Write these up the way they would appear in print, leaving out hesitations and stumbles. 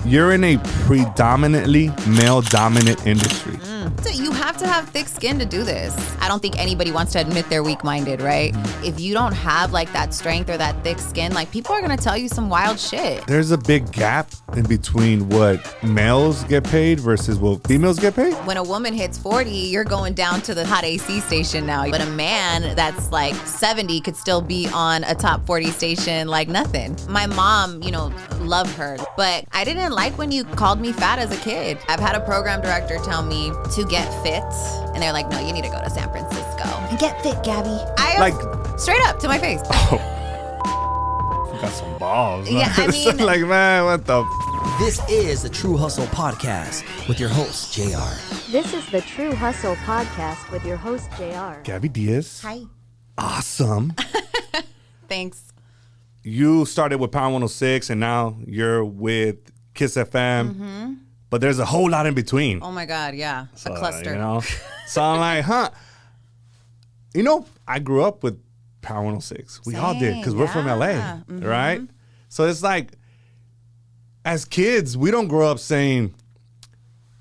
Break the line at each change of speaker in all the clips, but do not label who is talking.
you're in a predominantly male-dominant industry.
So you have to have thick skin to do this. I don't think anybody wants to admit they're weak-minded, right? If you don't have like that strength or that thick skin, like people are gonna tell you some wild shit.
There's a big gap in between what males get paid versus what females get paid.
When a woman hits 40, you're going down to the hot AC station now. But a man that's like 70 could still be on a top 40 station like nothing. My mom, love her, but I didn't like when you called me fat as a kid. I've had a program director tell me to get fit, and they're like, no, you need to go to San Francisco and get fit, Gabby. Straight up to my face.
Oh, got some balls.
Yeah, I mean,
like, man, what the?
This is the True Hustle Podcast with your host, JR.
This is the True Hustle Podcast with your host, JR.
Gabby Diaz.
Hi.
Awesome.
Thanks.
You started with Power 106, and now you're with Kiss FM.
Mm-hmm.
But there's a whole lot in between.
Oh my God, yeah. A cluster.
So I'm like, I grew up with Power 106. We all did, because we're from LA,
Mm-hmm.
right? So it's like, as kids, we don't grow up saying,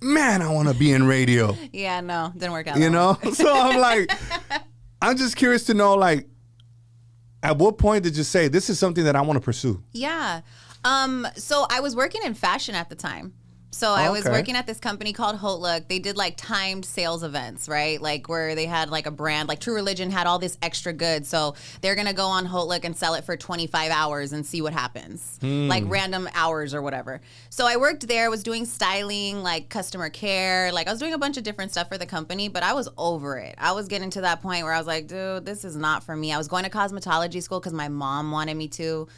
man, I want to be in radio.
Yeah, no, didn't work out.
So I'm like, I'm just curious to know, like, at what point did you say, this is something that I want to pursue?
Yeah. So I was working in fashion at the time. So I was working at this company called Hotlook. They did like timed sales events, right? Like where they had like a brand, like True Religion had all this extra goods. So they're going to go on Hotlook and sell it for 25 hours and see what happens. Like random hours or whatever. So I worked there, was doing styling, like customer care. Like I was doing a bunch of different stuff for the company, but I was over it. I was getting to that point where I was like, dude, this is not for me. I was going to cosmetology school because my mom wanted me to.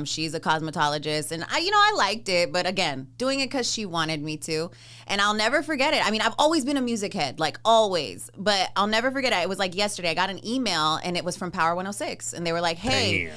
She's a cosmetologist, and I liked it, but again, doing it because she wanted me to. And I'll never forget it. I mean, I've always been a music head, like always, but I'll never forget it. It was like yesterday. I got an email, and it was from Power 106, and they were like, hey,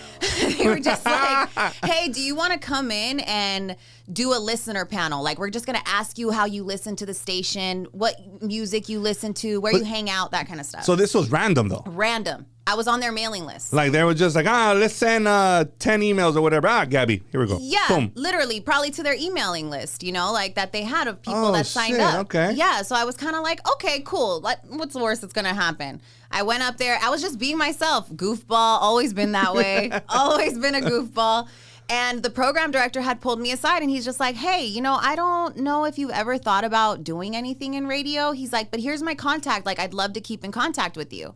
they were just like, hey, do you want to come in and do a listener panel? Like, we're just going to ask you how you listen to the station, what music you listen to, where you hang out, that kind of stuff.
So this was random, though?
Random. I was on their mailing list.
Like, they were just like, let's send 10 emails or whatever. Gabby, here we go.
Yeah,
boom.
Literally, probably to their emailing list, like that they had of people that signed up.
Okay.
Yeah, so I was kind of like, okay, cool. What's the worst that's going to happen? I went up there. I was just being myself. Goofball, always been that way. Always been a goofball. And the program director had pulled me aside, and he's just like, hey, I don't know if you've ever thought about doing anything in radio. He's like, but here's my contact. Like, I'd love to keep in contact with you.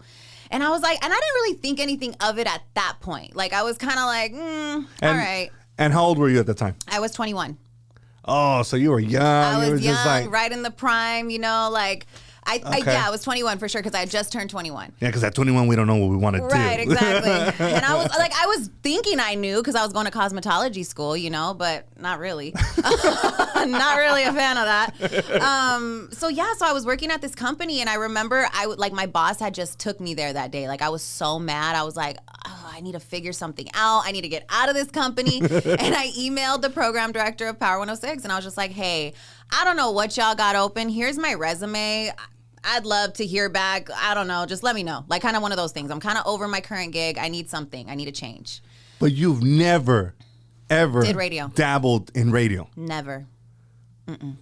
And I was like, and I didn't really think anything of it at that point. Like, I was kind of like, all right.
And how old were you at the time?
I was 21.
Oh, so you were young.
I was young,
just like,
right in the prime, like, I was 21 for sure, because I had just turned 21.
Yeah, because at 21, we don't know what we want to do.
Right, exactly. And I was thinking I knew, because I was going to cosmetology school, but not really. Not really a fan of that. So I was working at this company, and I remember my boss had just took me there that day. Like, I was so mad. I was like, oh, I need to figure something out. I need to get out of this company. And I emailed the program director of Power 106, and I was just like, hey, I don't know what y'all got open. Here's my resume. I'd love to hear back. I don't know. Just let me know. Like, kind of one of those things. I'm kind of over my current gig. I need something. I need a change.
But you've never, ever
did radio.
Dabbled in radio?
Never.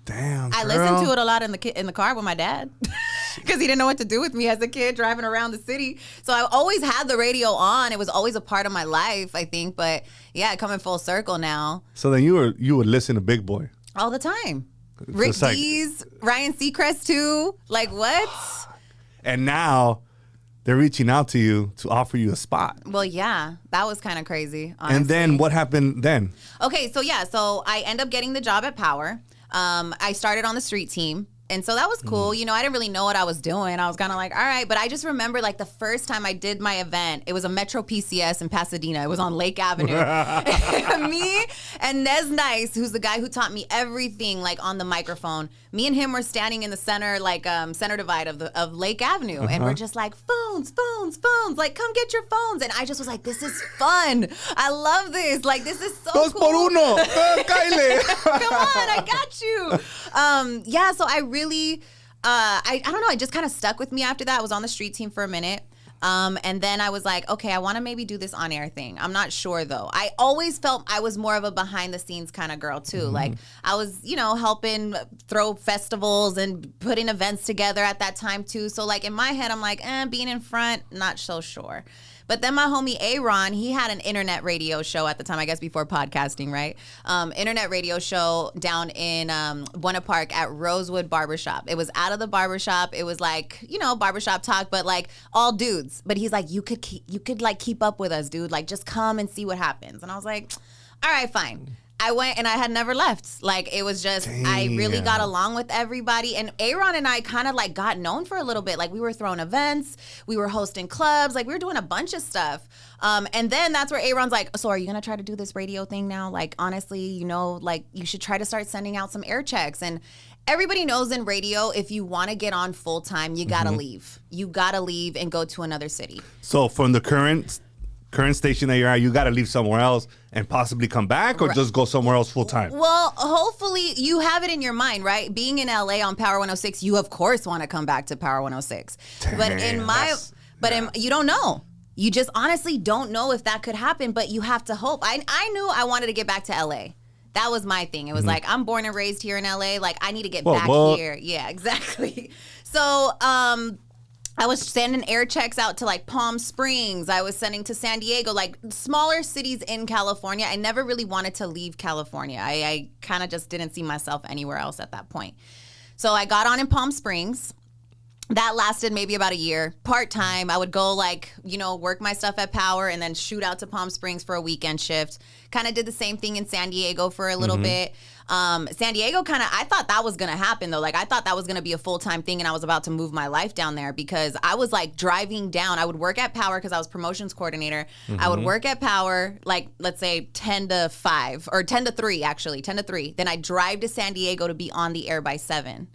Damn, girl.
I listened to it a lot in the car with my dad, because he didn't know what to do with me as a kid driving around the city. So I always had the radio on. It was always a part of my life, I think. But yeah, coming full circle now.
So then you would listen to Big Boy
all the time. Rick Dees, Ryan Seacrest too. Like, what?
And now they're reaching out to you to offer you a spot.
Well, yeah, that was kind of crazy, honestly.
And then what happened then?
Okay, so I end up getting the job at Power. I started on the street team. And so that was cool. I didn't really know what I was doing. I was kind of like, all right. But I just remember, like, the first time I did my event, it was a Metro PCS in Pasadena. It was on Lake Avenue. Me and Nez Nice, who's the guy who taught me everything, like, on the microphone. Me and him were standing in the center, like, center divide of Lake Avenue. And we're just like, phones. Like, come get your phones. And I just was like, this is fun. I love this. Like, this is so
Dos
cool.
por uno. Kyle.
Come on, I got you. So I really, I don't know, it just kind of stuck with me after that. I was on the street team for a minute. And then I was like, okay, I want to maybe do this on-air thing. I'm not sure, though. I always felt I was more of a behind-the-scenes kind of girl, too. Like, I was, helping throw festivals and putting events together at that time, too. So, like, in my head, I'm like, being in front, not so sure. But then my homie Aaron, he had an internet radio show at the time, I guess before podcasting, right? Internet radio show down in Buena Park at Rosewood Barbershop. It was out of the barbershop. It was like, barbershop talk, but like all dudes. But he's like, you could keep up with us, dude. Like, just come and see what happens. And I was like, all right, fine. I went and I had never left. Like, it was just, I really got along with everybody. And Aaron and I kind of like got known for a little bit. Like, we were throwing events, we were hosting clubs, like we were doing a bunch of stuff. And then that's where Aaron's like, so are you going to try to do this radio thing now? Like, honestly, like you should try to start sending out some air checks. And everybody knows in radio, if you want to get on full time, you got to leave. You got to leave and go to another city.
So from the current station that you're at, you got to leave somewhere else and possibly come back, or just go somewhere else full time?
Well, hopefully you have it in your mind, right? Being in LA on Power 106, you of course want to come back to Power 106. You don't know. You just honestly don't know if that could happen, but you have to hope. I knew I wanted to get back to LA. That was my thing. It was like, I'm born and raised here in LA. Like, I need to get back here. Yeah, exactly. So, I was sending air checks out to like Palm Springs. I was sending to San Diego, like smaller cities in California. I never really wanted to leave California. I kind of just didn't see myself anywhere else at that point. So I got on in Palm Springs. That lasted maybe about a year, part-time. I would go like, work my stuff at Power and then shoot out to Palm Springs for a weekend shift. Kind of did the same thing in San Diego for a little bit. San Diego I thought that was going to happen though. Like, I thought that was going to be a full-time thing and I was about to move my life down there because I was like driving down. I would work at Power because I was promotions coordinator. I would work at Power, like, let's say 10 to 5 or 10 to 3, actually, 10 to 3. Then I'd drive to San Diego to be on the air by 7.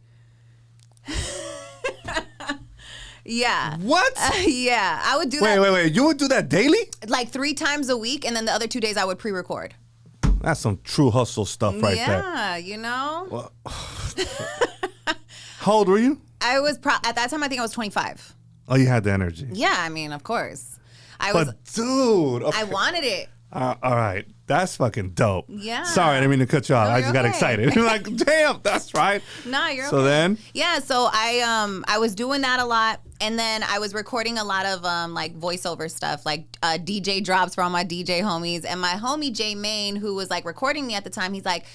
Yeah.
What?
Yeah. I would do that.
Wait. You would do that daily?
Like 3 times a week, and then the other 2 days I would pre-record.
That's some true hustle stuff right there.
Yeah,
Well, how old were you?
I was, at that time, I think I was 25.
Oh, you had the energy.
Yeah, I mean, of course.
Dude. Okay.
I wanted it.
All right. That's fucking dope.
Yeah.
Sorry, I didn't mean to cut you off.
No,
I just got excited. Like, damn, that's right.
No, you're
so
okay.
Then?
Yeah, so I was doing that a lot. And then I was recording a lot of like voiceover stuff, like DJ drops for all my DJ homies. And my homie Jay Main, who was like recording me at the time, he's like,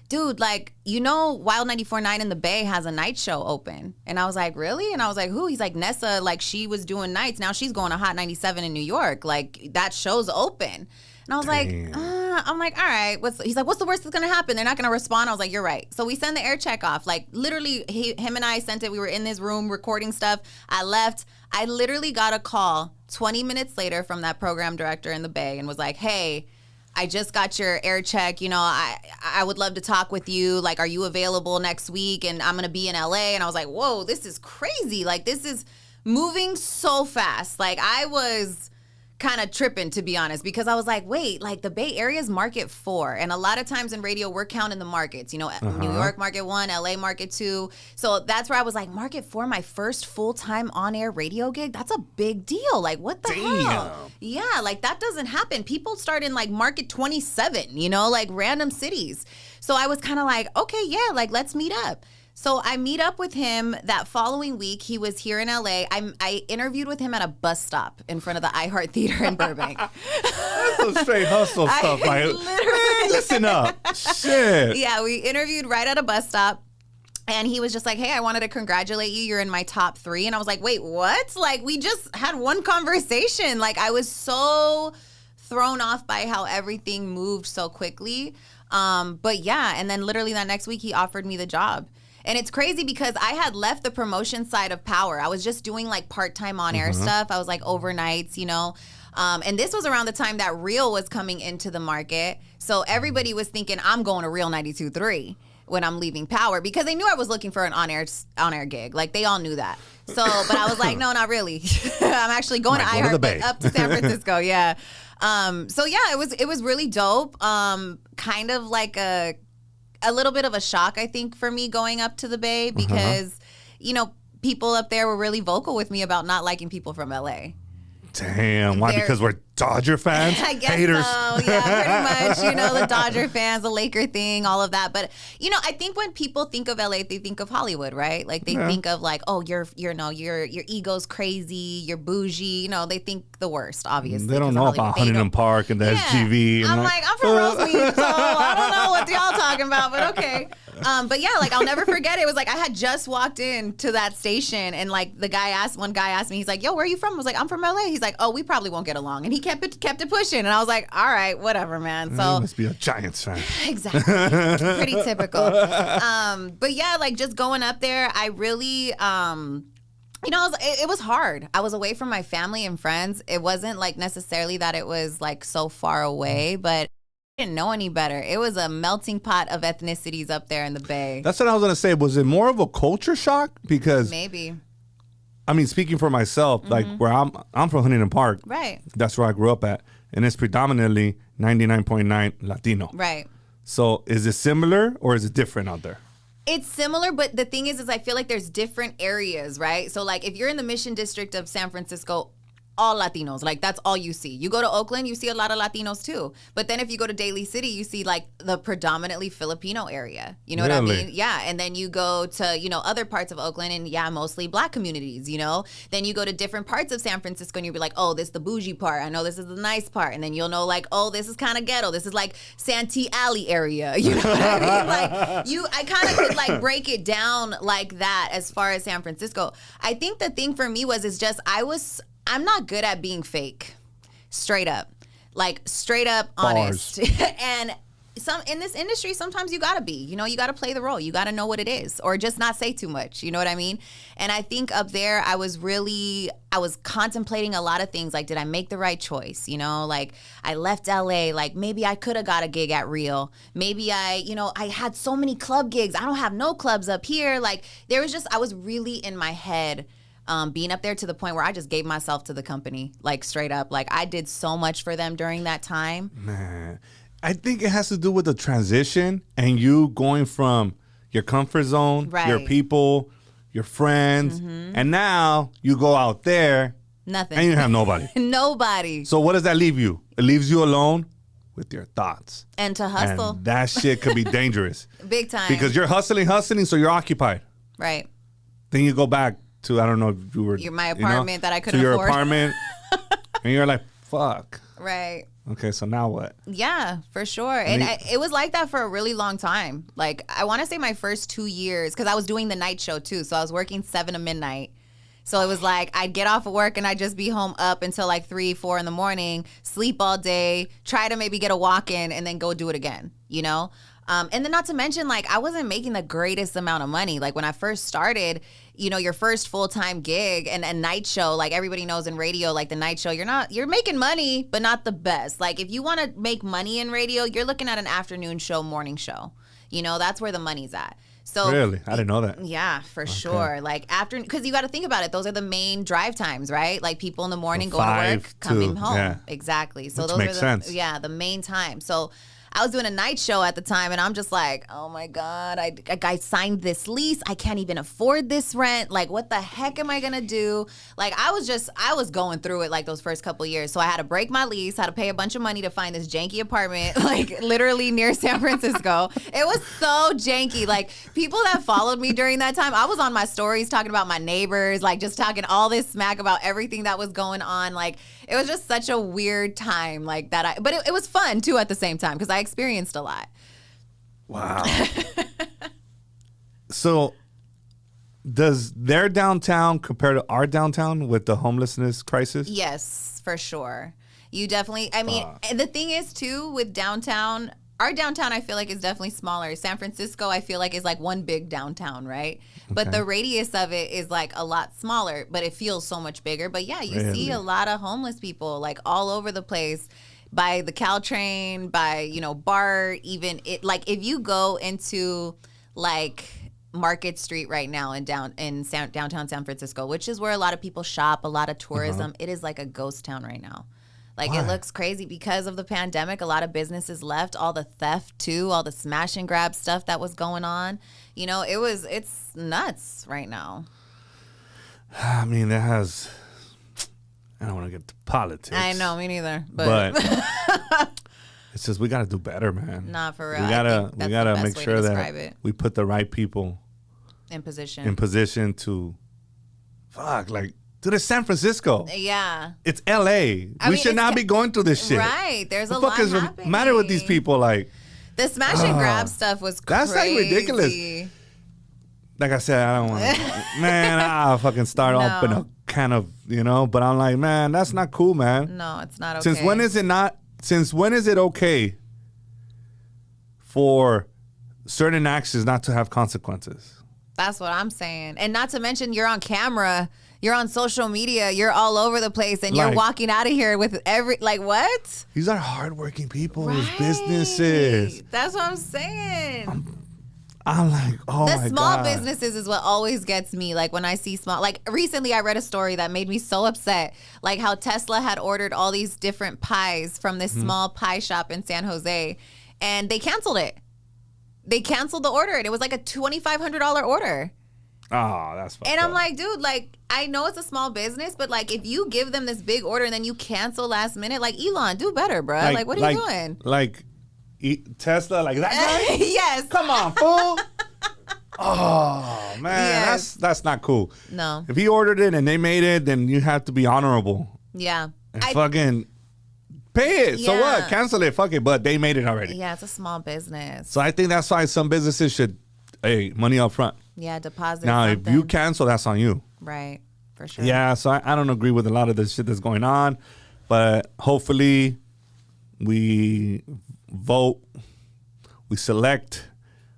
dude, like, Wild 94.9 in the Bay has a night show open. And I was like, really? And I was like, who? He's like, Nessa, like, she was doing nights. Now she's going to Hot 97 in New York. Like, that show's open. And I was like, I'm like, all right. He's like, what's the worst that's going to happen? They're not going to respond. I was like, you're right. So we send the air check off. Like, literally, him and I sent it. We were in this room recording stuff. I left. I literally got a call 20 minutes later from that program director in the Bay and was like, hey, I just got your air check. I would love to talk with you. Like, are you available next week? And I'm going to be in LA. And I was like, whoa, this is crazy. Like, this is moving so fast. Like, I was kind of tripping, to be honest, because I was like, wait, like the Bay Area's market 4. And a lot of times in radio, we're counting the markets, New York market 1, LA market 2. So that's where I was like, market 4, my first full-time on-air radio gig. That's a big deal. Like, what the hell? Yeah, like that doesn't happen. People start in like market 27, like random cities. So I was kind of like, okay, yeah, like let's meet up. So I meet up with him that following week. He was here in LA. I interviewed with him at a bus stop in front of the iHeart Theater in Burbank.
That's some straight hustle stuff. Like, man, listen up. Shit.
Yeah, we interviewed right at a bus stop. And he was just like, hey, I wanted to congratulate you. You're in my top 3. And I was like, wait, what? Like, we just had one conversation. Like, I was so thrown off by how everything moved so quickly. But yeah, and then literally that next week, he offered me the job. And it's crazy because I had left the promotion side of Power. I was just doing like part-time on-air stuff. I was like overnights, and this was around the time that Real was coming into the market. So everybody was thinking I'm going to Real 92.3 when I'm leaving Power because they knew I was looking for an on-air gig. Like they all knew that. So, but I was like, no, not really. I'm actually going to iHeart, but up to San Francisco. Yeah. So yeah, it was really dope. Kind of like a little bit of a shock, I think, for me going up to the Bay because, people up there were really vocal with me about not liking people from LA.
Damn. Why? Because we're Dodger fans?
I guess
Haters.
so. Yeah, pretty much. The Dodger fans, the Laker thing, all of that. But, I think when people think of LA, they think of Hollywood, right? Like they think of like, oh, your ego's crazy, you're bougie. They think the worst, obviously.
They don't know about Huntington Park and the SGV. And
I'm like, I'm from Rosemead, so I don't know what y'all talking about, but okay. But yeah, like I'll never forget it. It was like I had just walked into that station and like one guy asked me, he's like, yo, where are you from? I was like, I'm from LA. He's like, oh, we probably won't get along. And he kept it pushing. And I was like, all right, whatever, man. So
you must be a Giants fan.
Exactly. Pretty typical. But yeah, like just going up there, I really it was hard. I was away from my family and friends. It wasn't like necessarily that it was like so far away, but I didn't know any better. It was a melting pot of ethnicities up there in the Bay.
That's what I was going to say. Was it more of a culture shock? Because
maybe.
I mean, speaking for myself, like where I'm from Huntington Park.
Right.
That's where I grew up at. And it's predominantly 99.9 Latino.
Right.
So is it similar or is it different out there?
It's similar, but the thing is I feel like there's different areas, right? So like if you're in the Mission District of San Francisco, all Latinos, like that's all you see. You go to Oakland, you see a lot of Latinos too. But then if you go to Daly City, you see like the predominantly Filipino area. You know what I mean? Yeah. And then you go to, other parts of Oakland and mostly Black communities, Then you go to different parts of San Francisco and you'll be like, oh, this is the bougie part. I know this is the nice part. And then you'll know like, oh, this is kind of ghetto. This is like Santee Alley area. You know what I mean? Like I kind of could like break it down like that as far as San Francisco. I think the thing for me was I'm not good at being fake, straight up honest. And in this industry, sometimes you gotta be, you gotta play the role. You gotta know what it is or just not say too much. You know what I mean? And I think up there, I was contemplating a lot of things. Like, did I make the right choice? Like I left LA, like maybe I could have got a gig at Real. Maybe I had so many club gigs. I don't have no clubs up here. Like I was really in my head being up there to the point where I just gave myself to the company, like straight up. Like I did so much for them during that time.
Man, I think it has to do with the transition and you going from your comfort zone, your people, your friends, and now you go out there.
Nothing.
And you have nobody.
Nobody.
So what does that leave you? It leaves you alone with your thoughts.
And to hustle.
And that shit could be dangerous.
Big time.
Because you're hustling, so you're occupied.
Right.
Then you go back to, I don't know if you were...
my apartment that I couldn't afford.
To your apartment. And you're like, fuck.
Right.
Okay, so now what?
Yeah, for sure. And it was like that for a really long time. Like, I want to say my first 2 years, because I was doing the night show too. So I was working 7 to midnight. So it was like I'd get off of work and I'd just be home up until like 3, 4 in the morning, sleep all day, try to maybe get a walk in and then go do it again, And then not to mention, like, I wasn't making the greatest amount of money. Like, when I first started, your first full-time gig and a night show, like everybody knows in radio, like the night show, you're making money, but not the best. Like, if you want to make money in radio, you're looking at an afternoon show, morning show. That's where the money's at. So
really? I didn't know that.
Yeah, for sure. Like because you got to think about it. Those are the main drive times, right? Like people in the morning going to work, coming home. Yeah. Exactly. So those
makes
are
sense.
The main time. So I was doing a night show at the time and I'm just like, oh my God, I signed this lease. I can't even afford this rent. Like, what the heck am I going to do? Like, I was going through it like those first couple years. So I had to break my lease, had to pay a bunch of money to find this janky apartment, like literally near San Francisco. It was so janky. Like, people that followed me during that time, I was on my stories talking about my neighbors, like just talking all this smack about everything that was going on. Like, it was just such a weird time like that. But it was fun too at the same time because I experienced a lot.
Wow. So does their downtown compare to our downtown with the homelessness crisis?
Yes, for sure. You definitely, I mean, and the thing is too with downtown, our downtown I feel like is definitely smaller. San Francisco I feel like is like one big downtown, right? Okay. But the radius of it is like a lot smaller, but it feels so much bigger. But yeah, you see a lot of homeless people like all over the place. By the Caltrain, by, BART, even it, like if you go into like Market Street right now in downtown San Francisco, which is where a lot of people shop, a lot of tourism, it is like a ghost town right now. Like Why? It looks crazy because of the pandemic. A lot of businesses left, all the theft too, all the smash and grab stuff that was going on. it's nuts right now.
I mean, I don't want to get to politics.
I know, me neither. But
it's just we got to do better, man.
Not for real.
We gotta make sure that we put the right people
in position
to like. Dude, it's San Francisco.
Yeah.
It's L.A. We should not be going through this shit.
Right. There's a lot happening.
What's the matter with these people? Like,
the smash and grab stuff was crazy.
That's like ridiculous. Like I said, I don't want to. Man, I'll fucking start off in a can of, but I'm like, man, that's not cool, man.
No, it's not okay.
Since when is it okay for certain actions not to have consequences?
That's what I'm saying. And not to mention, you're on camera. You're on social media. You're all over the place, and you're walking out of here with what?
These are hardworking people. Right. Businesses.
That's what I'm saying.
I'm like, oh my God.
The small businesses is what always gets me. Like when I see small, like recently I read a story that made me so upset. Like how Tesla had ordered all these different pies from this small pie shop in San Jose, and they canceled it. They canceled the order, and it was like a $2,500 order.
Oh, that's fucked
And
up.
I'm like, dude, like, I know it's a small business, but like, if you give them this big order and then you cancel last minute, like, Elon, do better, bro. Like what are you doing?
Like, Tesla, like that guy?
Yes.
Come on, fool. Oh, man, that's not cool.
No.
If he ordered it and they made it, then you have to be honorable.
Yeah.
And fucking pay it.
Yeah.
So what? Cancel it. Fuck it. But they made it already.
Yeah, it's a small business.
So I think that's why some businesses should, money up front.
Yeah, deposit
Now,
something.
if you cancel, that's on you.
Right, for sure.
Yeah, so I don't agree with a lot of the shit that's going on. But hopefully we vote, we select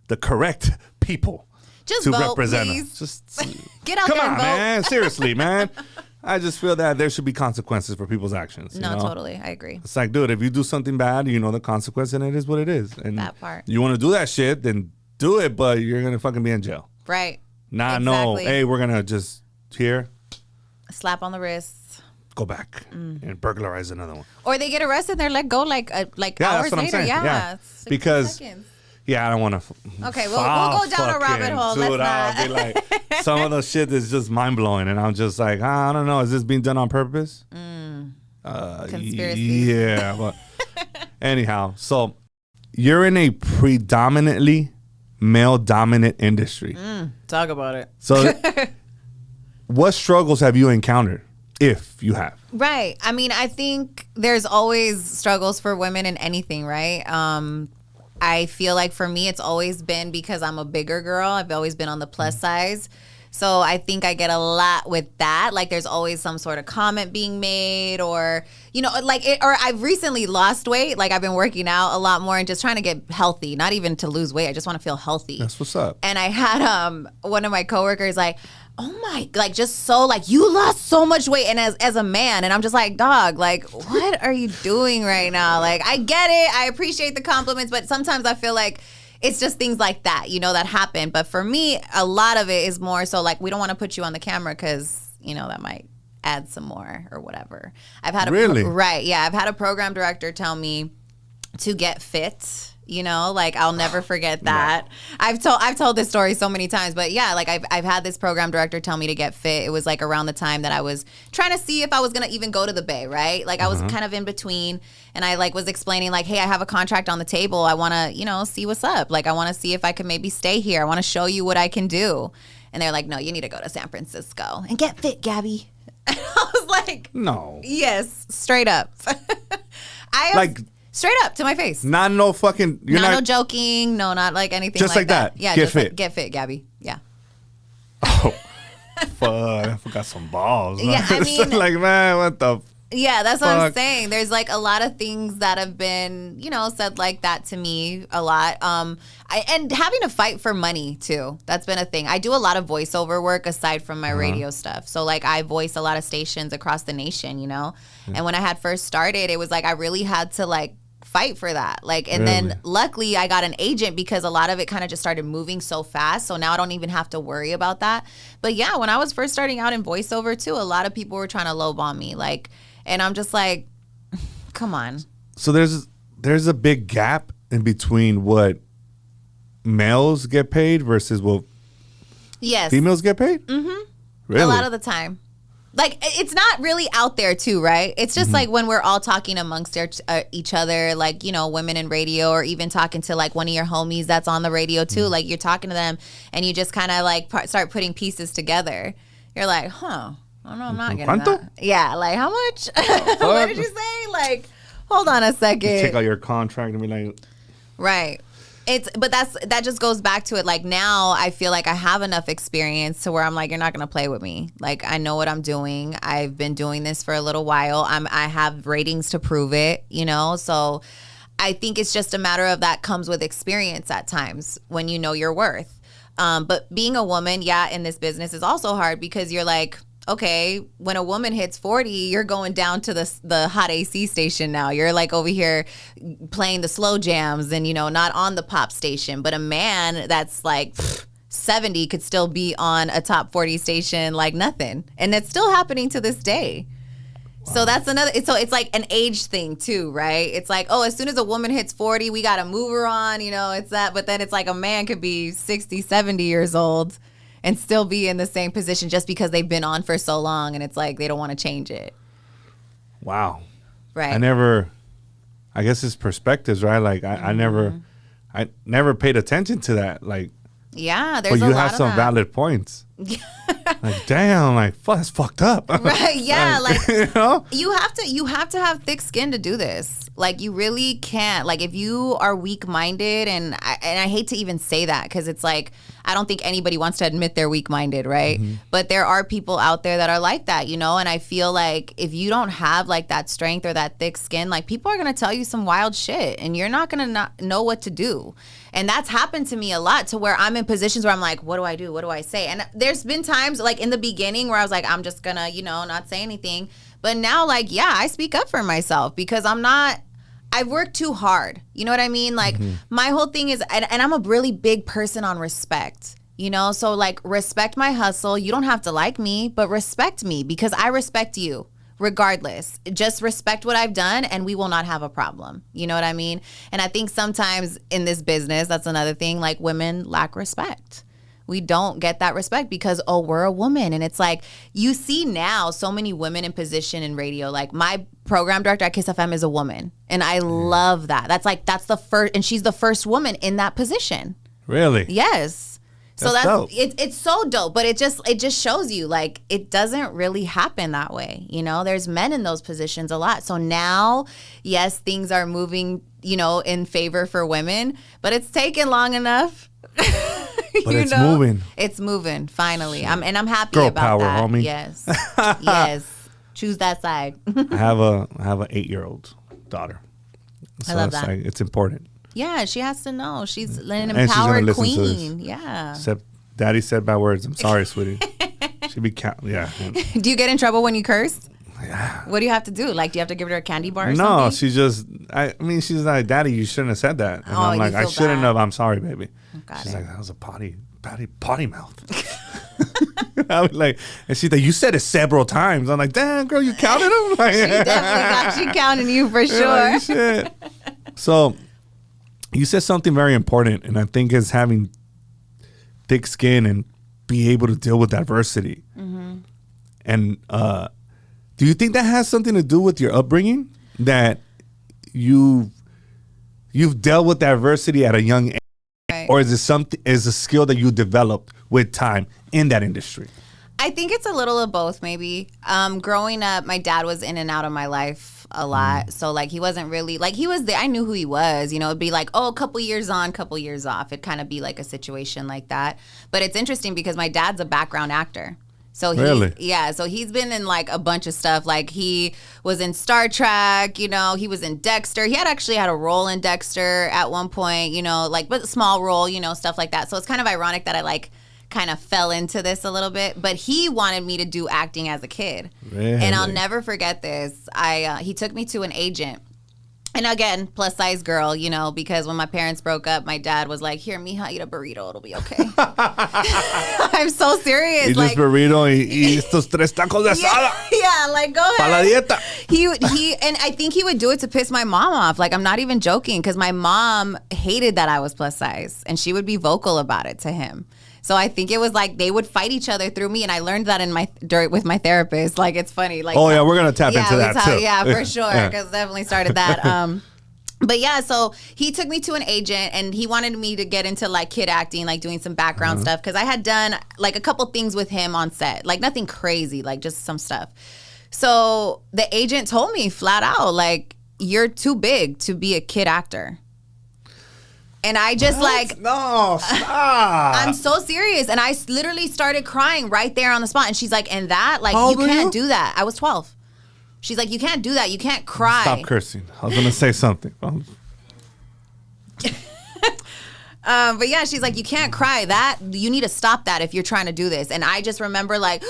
the correct people
Just
to
vote,
represent
please.
us. Just
Get out
come
there
on,
and vote.
man. Seriously, man. I just feel that there should be consequences for people's actions.
No, totally. I agree.
It's like, dude, if you do something bad, you know the consequence, and it is what it is. And
that part.
You want to do that shit, then do it, but you're going to fucking be in jail.
Right.
No, hey, we're going to just here.
Slap on the wrist.
Go back and burglarize another one.
Or they get arrested and they're let go like hours
that's what
later.
I'm saying.
Yeah.
Because,
seconds.
I don't want to.
Okay, we'll go down a rabbit hole.
Dude,
Let's
I'll be like, some of the shit is just mind blowing. And I'm just like, I don't know. Is this being done on purpose?
Conspiracy.
Yeah. But anyhow, so you're in a predominantly male dominant industry.
Talk about it.
So what struggles have you encountered, if you have?
Right. I mean, I think there's always struggles for women in anything, right? I feel like for me, it's always been because I'm a bigger girl. I've always been on the plus size. So I think I get a lot with that. Like there's always some sort of comment being made or, or I've recently lost weight. Like I've been working out a lot more and just trying to get healthy, not even to lose weight. I just want to feel healthy.
That's what's up.
And I had one of my coworkers like, oh my, like just so like you lost so much weight and as a man, and I'm just like, dog, like what are you doing right now? Like I get it, I appreciate the compliments, but sometimes I feel like it's just things like that, that happen. But for me, a lot of it is more so like we don't want to put you on the camera because that might add some more or whatever. I've had I've had a program director tell me to get fit. Like I'll never forget that. No. I've told this story so many times, but yeah, like I've had this program director tell me to get fit. It was like around the time that I was trying to see if I was gonna even go to the Bay, right? Like I was kind of in between, and I like was explaining like, hey, I have a contract on the table. I want to, see what's up. Like I want to see if I can maybe stay here. I want to show you what I can do. And they're like, no, you need to go to San Francisco and get fit, Gabby. And I was like,
no,
yes, straight up. Straight up to my face.
Not no fucking. You're not
no joking. No, not like anything.
Just like that.
Yeah,
get fit.
Get fit, Gabby. Yeah.
Oh, fuck! I forgot some balls.
Yeah, I mean,
like man, what the?
Yeah, that's what I'm saying. There's like a lot of things that have been, said like that to me a lot. And having to fight for money too. That's been a thing. I do a lot of voiceover work aside from my radio stuff. So like I voice a lot of stations across the nation, And when I had first started, it was like I really had to like fight for that. Like, and then luckily I got an agent because a lot of it kind of just started moving so fast. So now I don't even have to worry about that. But yeah, when I was first starting out in voiceover too, a lot of people were trying to lowball me. Like, and I'm just like, come on.
So there's a big gap in between what males get paid versus what females get paid?
Mm-hmm.
Really?
A lot of the time. like, it's not really out there too, right? It's just like when we're all talking amongst each other, like, you know, women in radio, or even talking to like one of your homies that's on the radio too. Like, you're talking to them and you just kind of like start putting pieces together. You're like, huh, I don't know, I'm not getting that. Yeah, like, how much? What did you say? Like, hold on a second.
You take out your contract and be like,
right. But that just goes back to it. Like, now I feel like I have enough experience to where I'm like, you're not going to play with me. Like, I know what I'm doing. I've been doing this for a little while. I have ratings to prove it, you know? So I think it's just a matter of that comes with experience at times when you know your worth. But being a woman, in this business is also hard because you're like, okay, when a woman hits 40, you're going down to the hot AC station now. You're like over here playing the slow jams and, you know, not on the pop station. But a man that's like 70 could still be on a top 40 station like nothing. And it's still happening to this day. Wow. So that's another, so it's like an age thing too, right? It's like, oh, as soon as a woman hits 40, we got to move her on, you know, it's that. But then it's like a man could be 60, 70 years old and still be in the same position just because they've been on for so long, and it's like they don't want to change it.
Wow.
Right.
I guess it's perspectives, right? Like I never paid attention to that. Like,
yeah, there's
but you
a lot
have some
of
valid points. Like, damn, like, that's fucked up.
Right, yeah, like
you know?
you have to have thick skin to do this. Like, you really can't. Like, if you are weak-minded, and I hate to even say that because it's like, I don't think anybody wants to admit they're weak-minded, right? But there are people out there that are like that, you know? And I feel like if you don't have, like, that strength or that thick skin, like, people are going to tell you some wild shit, and you're not going to know what to do. And that's happened to me a lot, to where I'm in positions where I'm like, what do I do? What do I say? And there's been times, like, in the beginning where I was like, I'm just going to, you know, not say anything. But now, like, I speak up for myself because I've worked too hard. You know what I mean? Like, my whole thing is, and I'm a really big person on respect, you know? So, like, respect my hustle. You don't have to like me, but respect me because I respect you regardless. Just respect what I've done and we will not have a problem. You know what I mean? And I think sometimes in this business, that's another thing, like, women lack respect. We don't get that respect because, oh, we're a woman. And it's like, you see now so many women in position in radio. Like, my program director at Kiss FM is a woman. And I love that. That's the first, and she's the first woman in that position.
Really?
Yes. So that's
dope.
It's so dope. But it just shows you, like, it doesn't really happen that way. You know, there's men in those positions a lot. So now, yes, things are moving, you know, in favor for women, but it's taken long enough.
But it's moving.
It's moving, finally. I'm happy
Girl
about
power,
that.
homie.
Yes. Yes. Choose that side.
I have an 8-year-old daughter. So
I love that.
Like, it's important.
Yeah, she has to know. She's an
And
empowered
she's gonna listen to
queen. Yeah.
Except Daddy said bad words. I'm sorry, sweetie. She be yeah.
Do you get in trouble when you curse? Yeah. What do you have to do? Like, do you have to give her a candy bar or
No,
something?
she's like, Daddy, you shouldn't have said that. And
Oh,
I'm
you
like, I
feel
shouldn't
bad.
have. I'm sorry, baby.
Got
She's
it.
like, that was a potty mouth. I was like, and she's like, you said it several times. I'm like, damn, girl, you counted them? Like,
She definitely got you counting you for sure.
like, shit. So you said something very important, and I think it's having thick skin and be able to deal with adversity. And do you think that has something to do with your upbringing, that you've dealt with adversity at a young age?
Right.
Or is a skill that you developed with time in that industry?
I think it's a little of both, maybe. Growing up, my dad was in and out of my life a lot. So, like, he wasn't really, like, he was there. I knew who he was. You know, it'd be like, oh, a couple years on, couple years off. It'd kind of be like a situation like that. But it's interesting because my dad's a background actor. So so he's been in, like, a bunch of stuff. Like, he was in Star Trek, you know, he was in Dexter. He actually had a role in Dexter at one point, you know, like, but a small role, you know, stuff like that. So it's kind of ironic that I, like, kind of fell into this a little bit. But he wanted me to do acting as a kid.
Really?
And I'll never forget this. He took me to an agent. And again, plus size girl, you know, because when my parents broke up, my dad was like, here, mija, eat a burrito. It'll be okay. I'm so serious.
Eat this burrito y estos 3 tacos de asada.
Yeah, like, go ahead.
Pa la dieta.
He and I think he would do it to piss my mom off. Like, I'm not even joking, because my mom hated that I was plus size, and she would be vocal about it to him. So I think it was like they would fight each other through me, and I learned that with my therapist. Like, it's funny. Like,
oh yeah, we're gonna tap into that too.
Yeah, for sure, because definitely started that. But yeah, so he took me to an agent, and he wanted me to get into like kid acting, like doing some background stuff, because I had done like a couple things with him on set, like nothing crazy, like just some stuff. So the agent told me flat out, like, you're too big to be a kid actor. And I just
no, stop.
I'm so serious. And I literally started crying right there on the spot. And she's like, and that, like,
How
you
old
can't
were you?
do that. I was 12. She's like, you can't do that. You can't cry.
Stop cursing. I was gonna say something.
But yeah, she's like, you can't cry. That you need to stop that if you're trying to do this. And I just remember like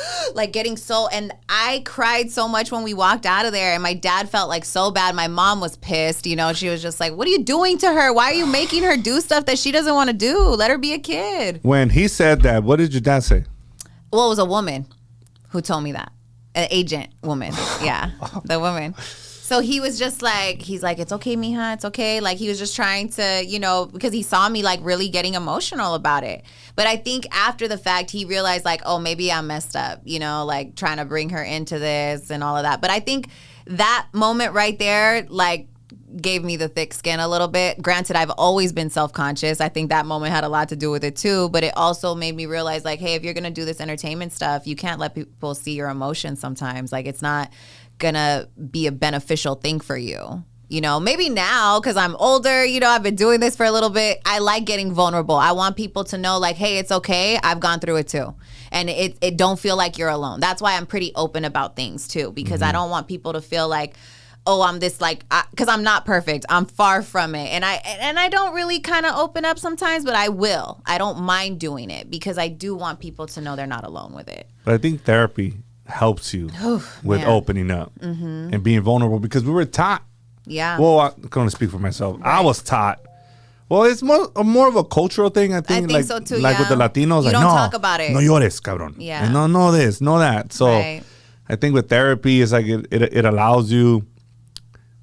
getting so, and I cried so much when we walked out of there. And my dad felt like so bad. My mom was pissed. You know, she was just like, what are you doing to her? Why are you making her do stuff that she doesn't want to do? Let her be a kid.
When he said that, what did your dad say?
Well, it was a woman who told me that. An agent woman. Yeah, the woman. So he was just like, he's like, it's okay, mija, it's okay. Like, he was just trying to, you know, because he saw me like really getting emotional about it. But I think after the fact, he realized like, oh, maybe I'm messed up, you know, like trying to bring her into this and all of that. But I think that moment right there, like, gave me the thick skin a little bit. Granted, I've always been self-conscious. I think that moment had a lot to do with it too. But it also made me realize like, hey, if you're going to do this entertainment stuff, you can't let people see your emotions sometimes. Like, it's not gonna be a beneficial thing for you. You know, maybe now because I'm older, you know, I've been doing this for a little bit. I like getting vulnerable. I want people to know like, hey, it's okay. I've gone through it too. And it don't feel like you're alone. That's why I'm pretty open about things too, because I don't want people to feel like, oh, I'm this like, because I'm not perfect. I'm far from it. And I don't really kind of open up sometimes, but I will. I don't mind doing it because I do want people to know they're not alone with it.
But I think therapy helps you with opening up and being vulnerable, because we were taught.
Yeah.
Well, I'm going to speak for myself. Right. I was taught. Well, it's more of a cultural thing, I think. Like,
so too,
like with the Latinos.
You
like,
don't
no,
talk about it.
No llores, cabrón.
Yeah.
And no this, no that. So
right.
I think with therapy, it's like it allows you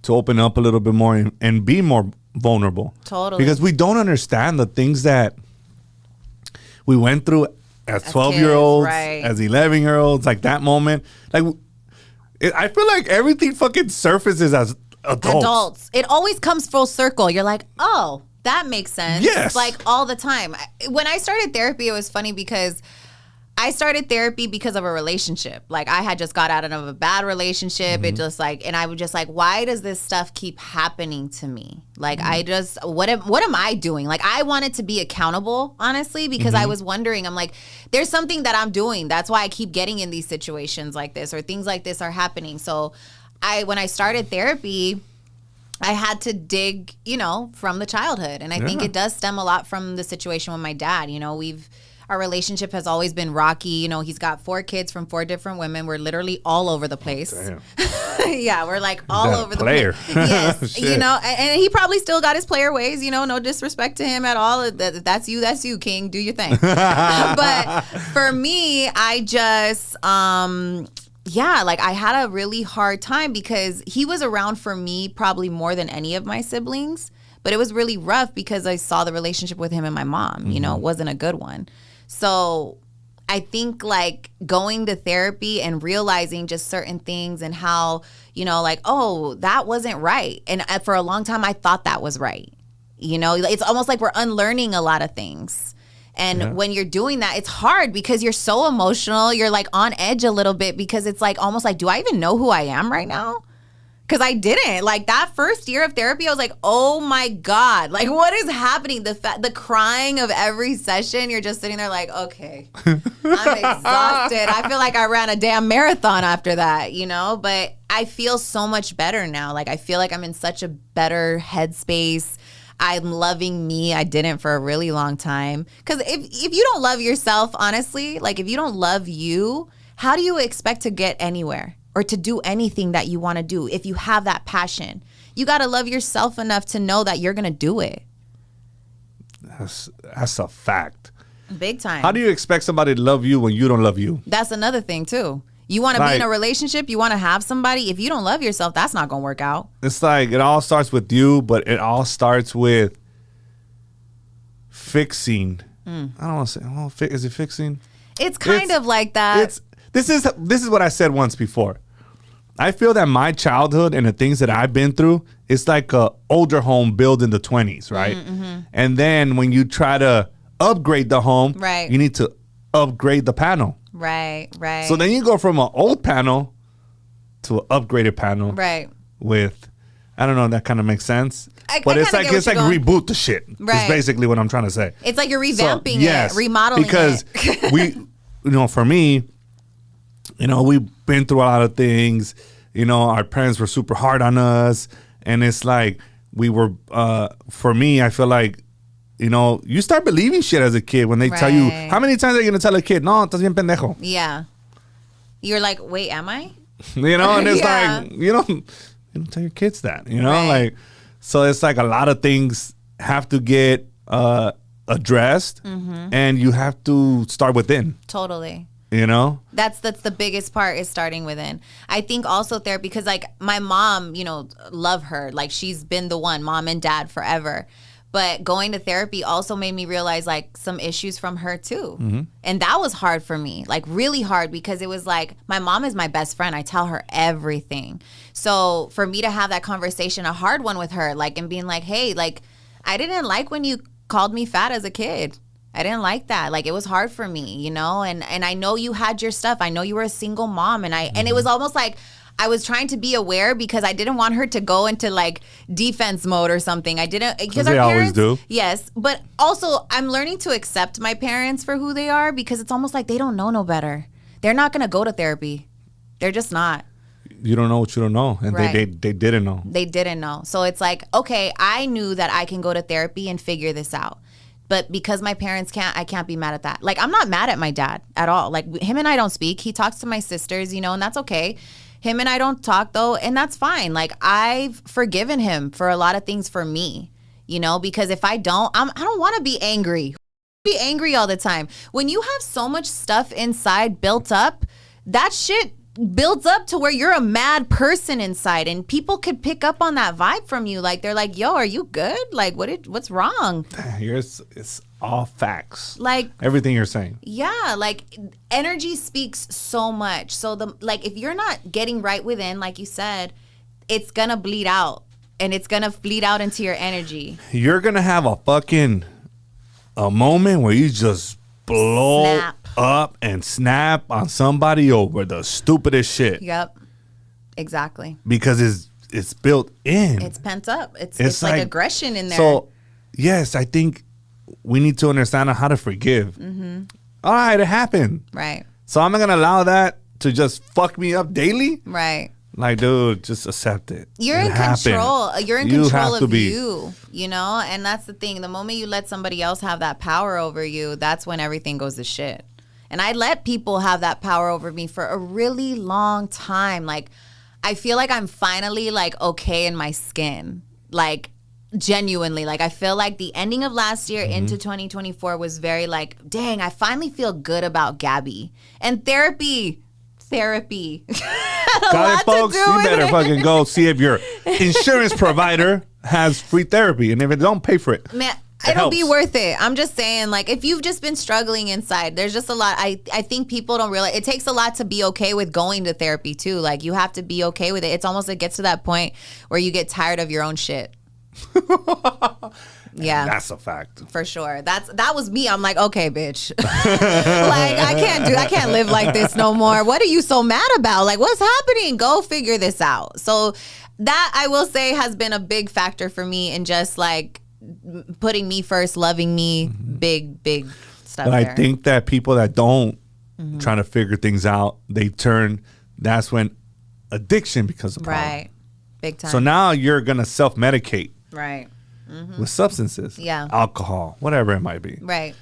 to open up a little bit more and be more vulnerable.
Totally.
Because we don't understand the things that we went through as 12-year-olds,
right.
as 11-year-olds, like that moment. Like, I feel like everything fucking surfaces as adults.
It always comes full circle. You're like, oh, that makes sense.
Yes.
Like all the time. When I started therapy, it was funny because I started therapy because of a relationship. Like, I had just got out of a bad relationship. It just like, and I was just like, why does this stuff keep happening to me? Like, what am I doing? Like, I wanted to be accountable, honestly, because I was wondering, I'm like, there's something that I'm doing. That's why I keep getting in these situations like this, or things like this are happening. So when I started therapy, I had to dig, you know, from the childhood. And I think it does stem a lot from the situation with my dad. You know, our relationship has always been rocky. You know, he's got 4 kids from 4 different women. We're literally all over the place. Yeah, we're like all over the place. Yes, you know, and he probably still got his player ways. You know, no disrespect to him at all. That's you, King. Do your thing. But for me, I just, like I had a really hard time because he was around for me probably more than any of my siblings. But it was really rough because I saw the relationship with him and my mom. You know, it wasn't a good one. So I think like going to therapy and realizing just certain things and how, you know, like, oh, that wasn't right. And for a long time, I thought that was right. You know, it's almost like we're unlearning a lot of things. And when you're doing that, it's hard because you're so emotional. You're like on edge a little bit because it's like almost like, do I even know who I am right now? Because I didn't. Like that first year of therapy, I was like, oh my God, like what is happening? The crying of every session, you're just sitting there like, okay, I'm exhausted. I feel like I ran a damn marathon after that, you know? But I feel so much better now. Like I feel like I'm in such a better headspace. I'm loving me. I didn't for a really long time. Because if you don't love yourself, honestly, like if you don't love you, how do you expect to get anywhere? Or to do anything that you want to do if you have that passion? You got to love yourself enough to know that you're going to do it.
That's a fact.
Big time.
How do you expect somebody to love you when you don't love you?
That's another thing, too. You want to be in a relationship, you want to have somebody. If you don't love yourself, that's not going to work out.
It's like it all starts with you, but it all starts with fixing I don't want to say, is it fixing?
It's kind of like that.
This is what I said once before. I feel that my childhood and the things that I've been through, it's like a older home built in the 20s, right? And then when you try to upgrade the home, you need to upgrade the panel.
Right.
So then you go from an old panel to an upgraded panel.
Right.
With, I don't know, that kind of makes sense.
But it's like
reboot the shit.
Right.
It's basically what I'm trying to say.
It's like you're revamping it, remodeling
because
it.
For me, we've been through a lot of things. Our parents were super hard on us. And it's like we were, for me, I feel like, you start believing shit as a kid when they tell you, how many times are you going to tell a kid, no, estás bien pendejo?
Yeah. You're like, wait, am I?
And it's like, you don't tell your kids that, like, so it's like a lot of things have to get addressed and you have to start within.
Totally.
That's
the biggest part, is starting within. I think also therapy, because like my mom, love her. Like she's been the one, mom and dad forever. But going to therapy also made me realize like some issues from her too. And that was hard for me, like really hard, because it was like, my mom is my best friend. I tell her everything. So for me to have that conversation, a hard one with her, like, and being like, hey, like, I didn't like when you called me fat as a kid. I didn't like that. Like, it was hard for me, and I know you had your stuff. I know you were a single mom, and and it was almost like I was trying to be aware, because I didn't want her to go into like defense mode or something. I didn't, because
they
our
always
parents,
do.
Yes, but also I'm learning to accept my parents for who they are, because it's almost like they don't know no better. They're not gonna go to therapy. They're just not.
You don't know what you don't know, and they didn't know.
They didn't know. So it's like, okay, I knew that I can go to therapy and figure this out. But because my parents can't, I can't be mad at that. Like, I'm not mad at my dad at all. Like, him and I don't speak. He talks to my sisters, and that's okay. Him and I don't talk, though, and that's fine. Like, I've forgiven him for a lot of things for me, because if I don't, I don't want to be angry. Be angry all the time. When you have so much stuff inside built up, that shit builds up to where you're a mad person inside, and people could pick up on that vibe from you. Like, they're like, yo, are you good? Like, what's wrong?
It's all facts.
Like,
everything you're saying.
Yeah, like, energy speaks so much. So if you're not getting right within, like you said, it's gonna bleed out, and it's gonna bleed out into your energy.
You're gonna have a moment where you just blow up and snap on somebody over the stupidest shit.
Yep. Exactly.
Because it's built in.
It's pent up. It's like aggression in there.
So, yes, I think we need to understand how to forgive. All right, it happened.
Right.
So I'm not going to allow that to just fuck me up daily.
Right.
Like, dude, just accept it.
You're in control. You're in control of you, and that's the thing. The moment you let somebody else have that power over you, that's when everything goes to shit. And I let people have that power over me for a really long time. Like, I feel like I'm finally like okay in my skin. Like, genuinely. Like, I feel like the ending of last year into 2024 was very like, dang, I finally feel good about Gabby. And therapy.
Got it, folks. You better fucking go see if your insurance provider has free therapy, and if it don't, pay for it.
Man, it'll be worth it. I'm just saying, like, if you've just been struggling inside, there's just a lot. I think people don't realize it takes a lot to be okay with going to therapy too. Like, you have to be okay with it. It's almost, it gets to that point where you get tired of your own shit. Yeah,
that's a fact
for sure. That was me. I'm like, okay, bitch. Like, I can't live like this no more. What are you so mad about? Like, what's happening? Go figure this out. So that, I will say, has been a big factor for me in just like putting me first, loving me. Big stuff.
But I think that people that don't try to figure things out, that's when addiction becomes a problem.
Right. Big time.
So now you're gonna self-medicate.
Right.
With substances, alcohol, whatever it might be,
right?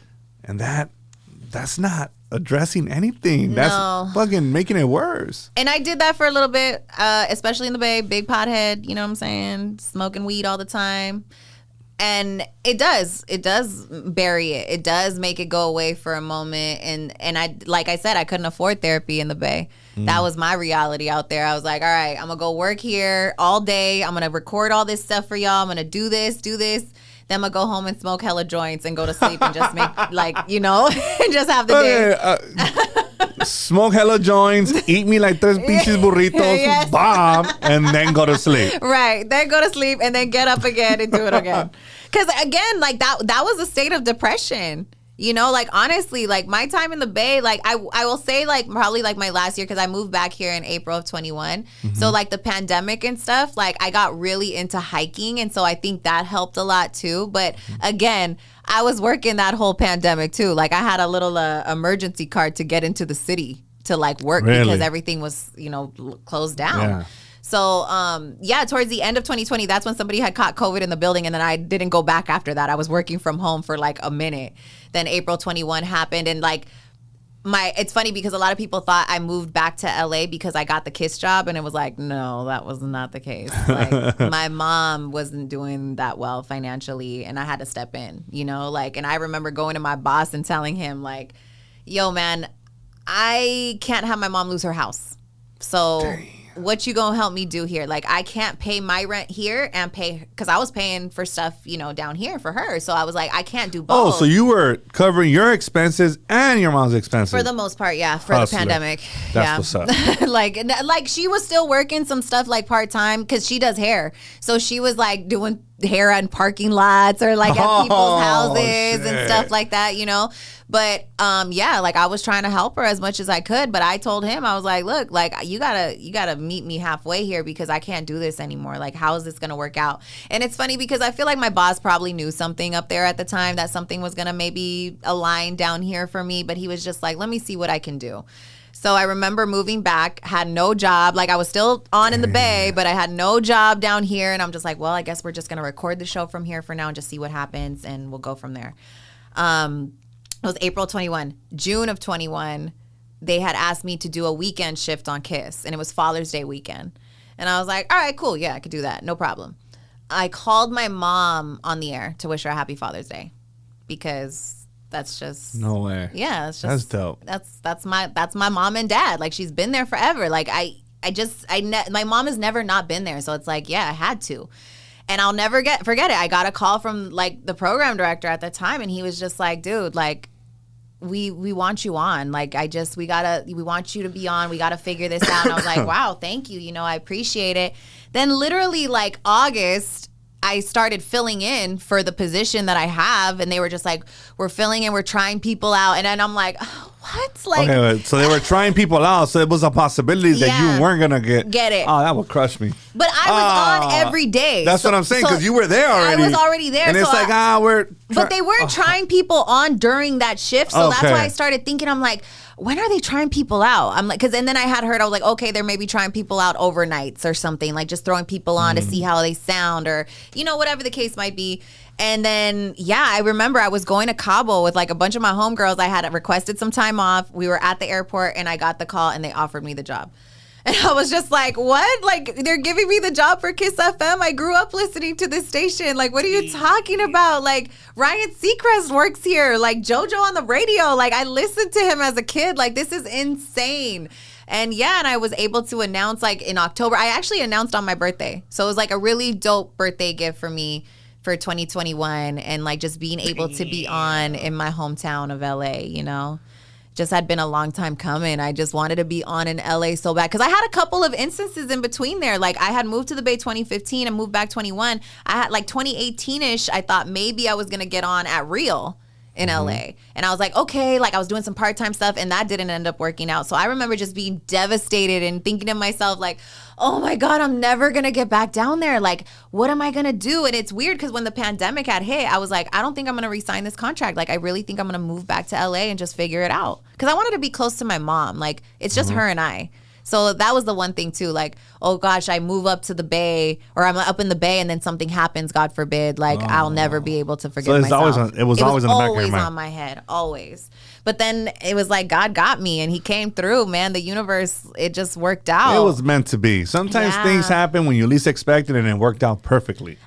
And that's not addressing anything. That's fucking making it worse.
And I did that for a little bit, especially in the Bay. Big pothead, you know what I'm saying? Smoking weed all the time, and it does bury it. It does make it go away for a moment. And I, like I said, I couldn't afford therapy in the Bay. That was my reality out there. I was like, all right, I'm gonna go work here all day. I'm gonna record all this stuff for y'all. I'm gonna do this. Then I'm going to go home and smoke hella joints and go to sleep and just make, like, you know, and just have the day.
Smoke hella joints, eat me like 3 pieces burritos,
Yes.
bomb, and then go to sleep.
Right. Then go to sleep and then get up again and do it again. Because, again, like, that was a state of depression. You know, like, honestly, like, my time in the Bay, like, I will say, like, probably, like, my last year, because I moved back here in April of 21. So, like, the pandemic and stuff, like, I got really into hiking. And so I think that helped a lot, too. But, again, I was working that whole pandemic, too. Like, I had a little emergency card to get into the city to, like, work because everything was, you know, closed down.
Yeah.
So, towards the end of 2020, that's when somebody had caught COVID in the building. And then I didn't go back after that. I was working from home for like a minute. Then April 21 happened. And like it's funny because a lot of people thought I moved back to LA because I got the KISS job. And it was like, no, that was not the case. Like my mom wasn't doing that well financially and I had to step in, you know, like, and I remember going to my boss and telling him like, yo, man, I can't have my mom lose her house. So what you gonna help me do here? Like, I can't pay my rent here and pay, because I was paying for stuff, you know, down here for her. So I was like, I can't do both.
Oh, so you were covering your expenses and your mom's expenses.
For the most part, yeah, for
Hustler.
the pandemic.
That's
yeah.
what's up.
like she was still working some stuff like part-time because she does hair. So she was like doing hair on parking lots or like at people's houses and stuff like that, you know. But yeah, like I was trying to help her as much as I could, but I told him, I was like, look, like you gotta meet me halfway here because I can't do this anymore. Like, how is this gonna work out? And it's funny because I feel like my boss probably knew something up there at the time, that something was gonna maybe align down here for me, but he was just like, let me see what I can do. So I remember moving back, had no job. Like I was still on in the Bay, but I had no job down here. And I'm just like, well, I guess we're just going to record the show from here for now and just see what happens. And we'll go from there. It was April 21. June of 21, they had asked me to do a weekend shift on KISS. And it was Father's Day weekend. And I was like, all right, cool. Yeah, I could do that. No problem. I called my mom on the air to wish her a happy Father's Day because that's just
no way.
Yeah, that's
that's dope.
That's my mom and dad. Like she's been there forever. Like my mom has never not been there. So it's like, yeah, I had to. And I'll never forget it. I got a call from like the program director at the time and he was just like, dude, like we want you on. Like we want you to be on. We got to figure this out. And I was like, wow, thank you. You know, I appreciate it. Then literally like August, I started filling in for the position that I have, and they were just like, we're filling in, we're trying people out. And then I'm like, oh, what? Like,
okay, so they were trying people out, so it was a possibility that you weren't going to get it. Oh, that would crush me.
But I was on every day.
That's what I'm saying, because you were there already.
I was already there.
And it's like,
but they weren't trying people on during that shift, so that's why I started thinking, I'm like, when are they trying people out? I'm like, and then I had heard, I was like, okay, they're maybe trying people out overnights or something, like just throwing people on to see how they sound or, you know, whatever the case might be. And then, yeah, I remember I was going to Cabo with like a bunch of my homegirls. I had requested some time off. We were at the airport and I got the call and they offered me the job. And I was just like, what? Like, they're giving me the job for KISS FM? I grew up listening to this station. Like, what are you talking about? Like, Ryan Seacrest works here. Like, JoJo on the radio. Like, I listened to him as a kid. Like, this is insane. And yeah, and I was able to announce, like, in October. I actually announced on my birthday. So it was, like, a really dope birthday gift for me for 2021. And, like, just being able to be on in my hometown of LA, you know? Just had been a long time coming. I just wanted to be on in LA so bad because I had a couple of instances in between there. Like I had moved to the Bay 2015 and moved back 21. I had like 2018-ish. I thought maybe I was going to get on at Real in LA. And I was like, okay, like I was doing some part-time stuff and that didn't end up working out. So I remember just being devastated and thinking to myself like, oh my God, I'm never going to get back down there. Like, what am I going to do? And it's weird because when the pandemic had hit, I was like, I don't think I'm going to re-sign this contract. Like, I really think I'm going to move back to LA and just figure it out. Because I wanted to be close to my mom. Like, it's just her and I. So that was the one thing too, like, oh gosh, I move up to the Bay or I'm up in the Bay and then something happens, God forbid, like I'll never be able to forgive myself.
It was always in the back of your mind.
On my head, always. But then it was like God got me and he came through, man. The universe, it just worked out.
It was meant to be. Sometimes things happen when you least expect it and it worked out perfectly.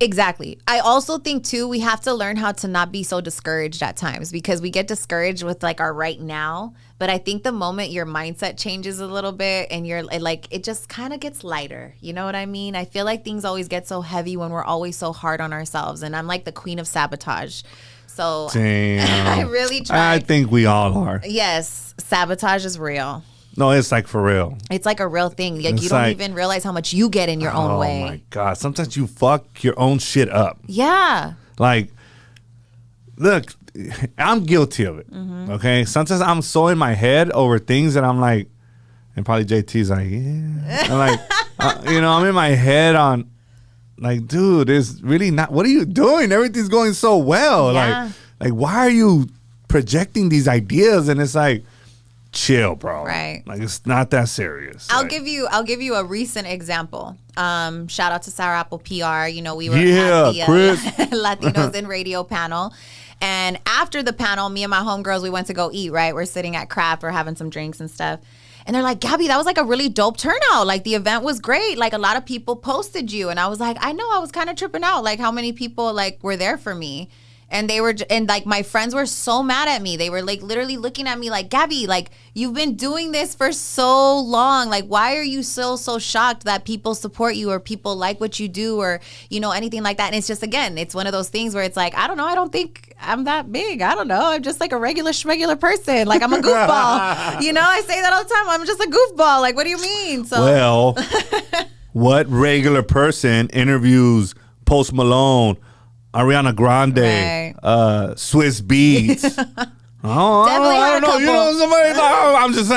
Exactly. I also think too, we have to learn how to not be so discouraged at times, because we get discouraged with like our right now. But I think the moment your mindset changes a little bit and you're like, it just kind of gets lighter. You know what I mean? I feel like things always get so heavy when we're always so hard on ourselves. And I'm like the queen of sabotage. So
damn.
I really try.
I think we all are.
Yes. Sabotage is real.
No, it's like for real.
It's like a real thing. Like you don't even realize how much you get in your own way.
Oh my God. Sometimes you fuck your own shit up.
Yeah.
Like, look, I'm guilty of it. Okay. Sometimes I'm so in my head over things that I'm like, and probably JT's like, yeah. I'm like, I'm in my head on, like, dude, it's really not. What are you doing? Everything's going so well.
Yeah.
Like, why are you projecting these ideas? And it's like, chill, bro.
Right.
Like, it's not that serious.
I'll give you a recent example. Shout out to Sour Apple PR. We were at the
Chris.
Latinos in Radio panel. And after the panel, me and my homegirls, we went to go eat, right? We're sitting at Craft, we're having some drinks and stuff. And they're like, Gabby, that was like a really dope turnout. Like the event was great. Like a lot of people posted you. And I was like, I know, I was kind of tripping out. Like how many people like were there for me. And like my friends were so mad at me. They were like literally looking at me like, Gabby, like you've been doing this for so long. Like, why are you so shocked that people support you or people like what you do or, anything like that? And it's just, again, it's one of those things where it's like, I don't know. I don't think I'm that big. I don't know. I'm just like a regular schmegular person. Like I'm a goofball. I say that all the time. I'm just a goofball. Like, what do you mean? So
well, what regular person interviews Post Malone, Ariana Grande, Swiss Beats? I don't know. I'm just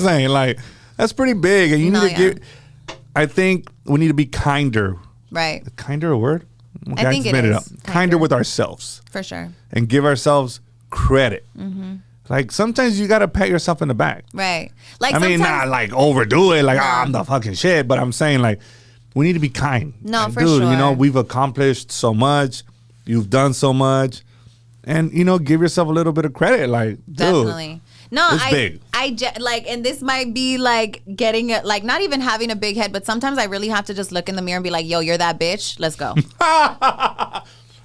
saying. Like, that's pretty big, and you need to give. I think we need to be kinder.
Right.
Kinder a word? Okay,
I think it is.
Kinder with ourselves.
For sure.
And give ourselves credit. Like sometimes you gotta pat yourself in the back.
Right. Like
I mean, not like overdo it. Like I'm the fucking shit. But I'm saying like we need to be kind.
No,
like,
for
dude,
sure.
We've accomplished so much. You've done so much, and give yourself a little bit of credit. Like, dude,
definitely. No,
it's big.
And this might be like getting it, like not even having a big head, but sometimes I really have to just look in the mirror and be like, yo, you're that bitch. Let's go.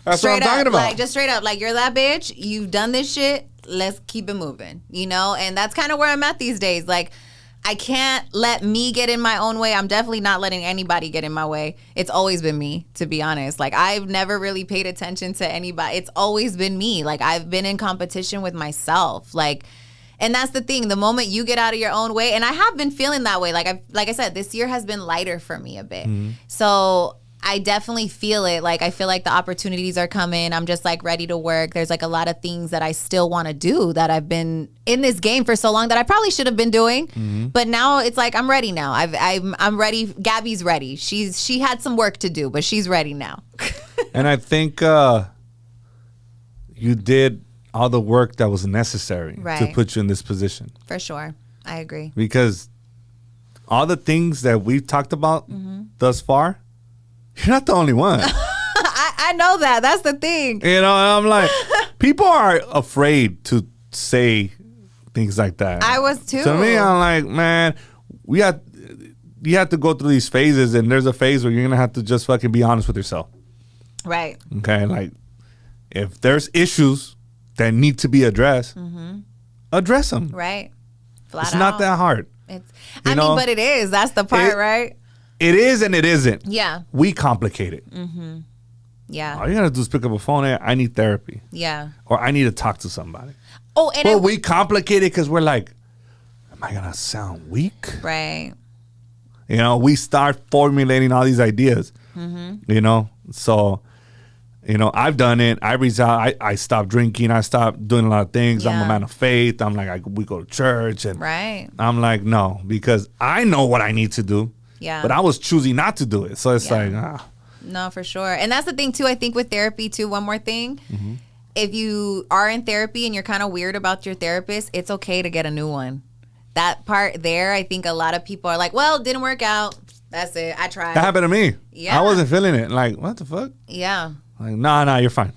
That's
straight
what I'm talking about.
Like just straight up, like you're that bitch. You've done this shit. Let's keep it moving. And that's kind of where I'm at these days. Like, I can't let me get in my own way. I'm definitely not letting anybody get in my way. It's always been me, to be honest. Like, I've never really paid attention to anybody. It's always been me. Like, I've been in competition with myself. Like, and that's the thing. The moment you get out of your own way, and I have been feeling that way. Like I said, this year has been lighter for me a bit. So I definitely feel it. Like, I feel like the opportunities are coming. I'm just like ready to work. There's like a lot of things that I still want to do that I've been in this game for so long that I probably should have been doing. But now it's like, I'm ready now. I'm ready. Gabby's ready. She had some work to do, but she's ready now.
And I think you did all the work that was necessary to put you in this position.
For sure. I agree.
Because all the things that we've talked about thus far, you're not the only one.
I know that. That's the thing.
I'm like, people are afraid to say things like that.
I was too.
To me, I'm like, man, you have to go through these phases, and there's a phase where you're gonna have to just fucking be honest with yourself.
Right.
Okay, like if there's issues that need to be addressed, address them.
Right. Flat
it's
out.
not that hard.
But it is. That's the part, right?
It is and it isn't.
Yeah.
We complicate it.
Yeah.
All you gotta do is pick up a phone and I need therapy.
Yeah.
Or I need to talk to somebody.
Oh, and
we complicate it because we're like, am I gonna sound weak?
Right.
We start formulating all these ideas. So, I've done it. I reached out. I stopped drinking. I stopped doing a lot of things. I'm a man of faith. I'm like, we go to church. And I'm like, no, because I know what I need to do.
Yeah.
But I was choosing not to do it. So it's like,
No, for sure. And that's the thing, too, I think with therapy, too, one more thing. If you are in therapy and you're kind of weird about your therapist, it's okay to get a new one. That part there, I think a lot of people are like, well, it didn't work out. That's it. I tried.
That happened to me.
Yeah.
I wasn't feeling it. Like, what the fuck?
Yeah.
Like, nah, you're fine.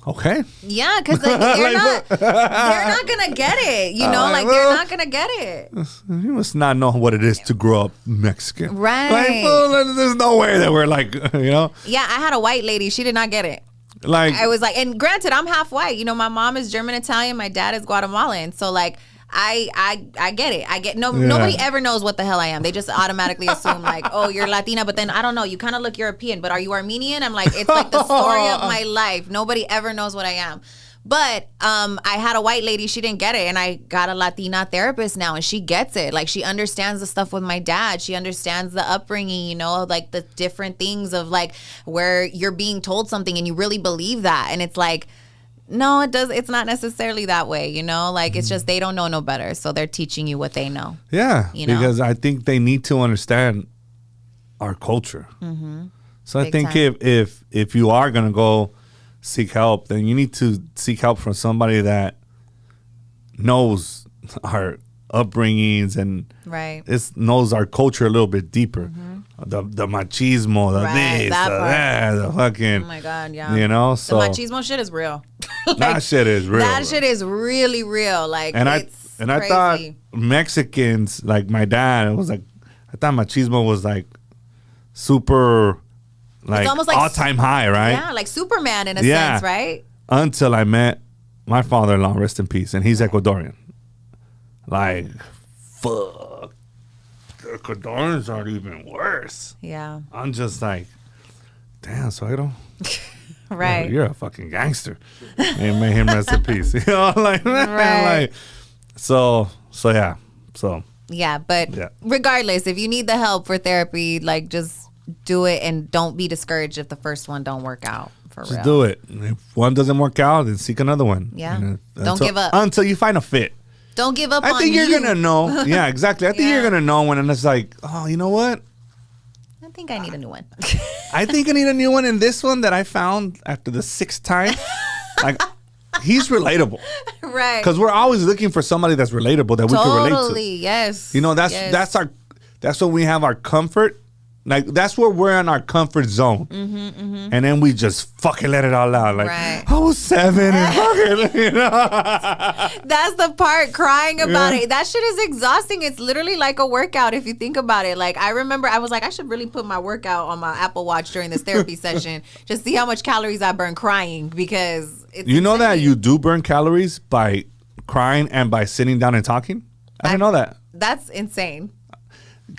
Okay.
Yeah, because they're not gonna get it. You know, they're not gonna get it.
You must not know what it is to grow up Mexican.
Right.
Like, well, there's no way that we're like, you know.
Yeah, I had a white lady. She did not get it.
Like,
I was like, and granted, I'm half white. You know, my mom is German Italian. My dad is Guatemalan. So like, I get it. Nobody ever knows what the hell I am. They just automatically assume like, oh, you're Latina, but then I don't know. You kind of look European, but are you Armenian? I'm like, it's like the story of my life. Nobody ever knows what I am. But I had a white lady, she didn't get it, and I got a Latina therapist now, and she gets it. Like, she understands the stuff with my dad. She understands the upbringing, you know, like the different things of like where you're being told something and you really believe that, and it's like, no, it's not necessarily that way, you know? Like, it's just they don't know no better, so they're teaching you what they know.
Yeah,
you know?
Because I think they need to understand our culture. Mm-hmm. So I think if you are going to go seek help, then you need to seek help from somebody that knows our upbringings and knows our culture a little bit deeper. Mm-hmm. The machismo, the fucking.
Oh my God, yeah.
You know, so
the machismo shit is real.
Like, that shit is real.
That shit is really real. Like,
I thought Mexicans, like my dad, it was like, I thought machismo was like super. Like, it's almost like all-time high, right?
Yeah, like Superman in a sense, right?
Until I met my father-in-law, rest in peace, and he's Ecuadorian. Like, fuck. The Ecuadorians are even worse.
Yeah.
I'm just like, damn, Suegro.
Right.
You're a fucking gangster. And may him rest in peace. You know, like, man, like, so yeah. So.
Yeah, but regardless, if you need the help for therapy, like, just do it and don't be discouraged if the first one don't work out. Just
do it. If one doesn't work out, then seek another one.
Yeah. Don't give up
until you find a fit.
Don't give up on you.
I think you're gonna know. Yeah, exactly. I think you're gonna know when it's like, oh, you know what?
I think I need a new one.
I think I need a new one. And this one that I found after the 6th time, like, he's relatable.
Right.
Because we're always looking for somebody that's relatable that we can relate to.
Totally. Yes.
You know, that's when we have our comfort. Like, that's where we're in our comfort zone. Mm-hmm, mm-hmm. And then we just fucking let it all out. Like, I was 7 and fucking, you know.
That's the part, crying about it. That shit is exhausting. It's literally like a workout if you think about it. Like, I remember I was like, I should really put my workout on my Apple Watch during this therapy session. Just see how much calories I burn crying, because it's
You know that you do burn calories by crying and by sitting down and talking? I didn't know that.
That's insane.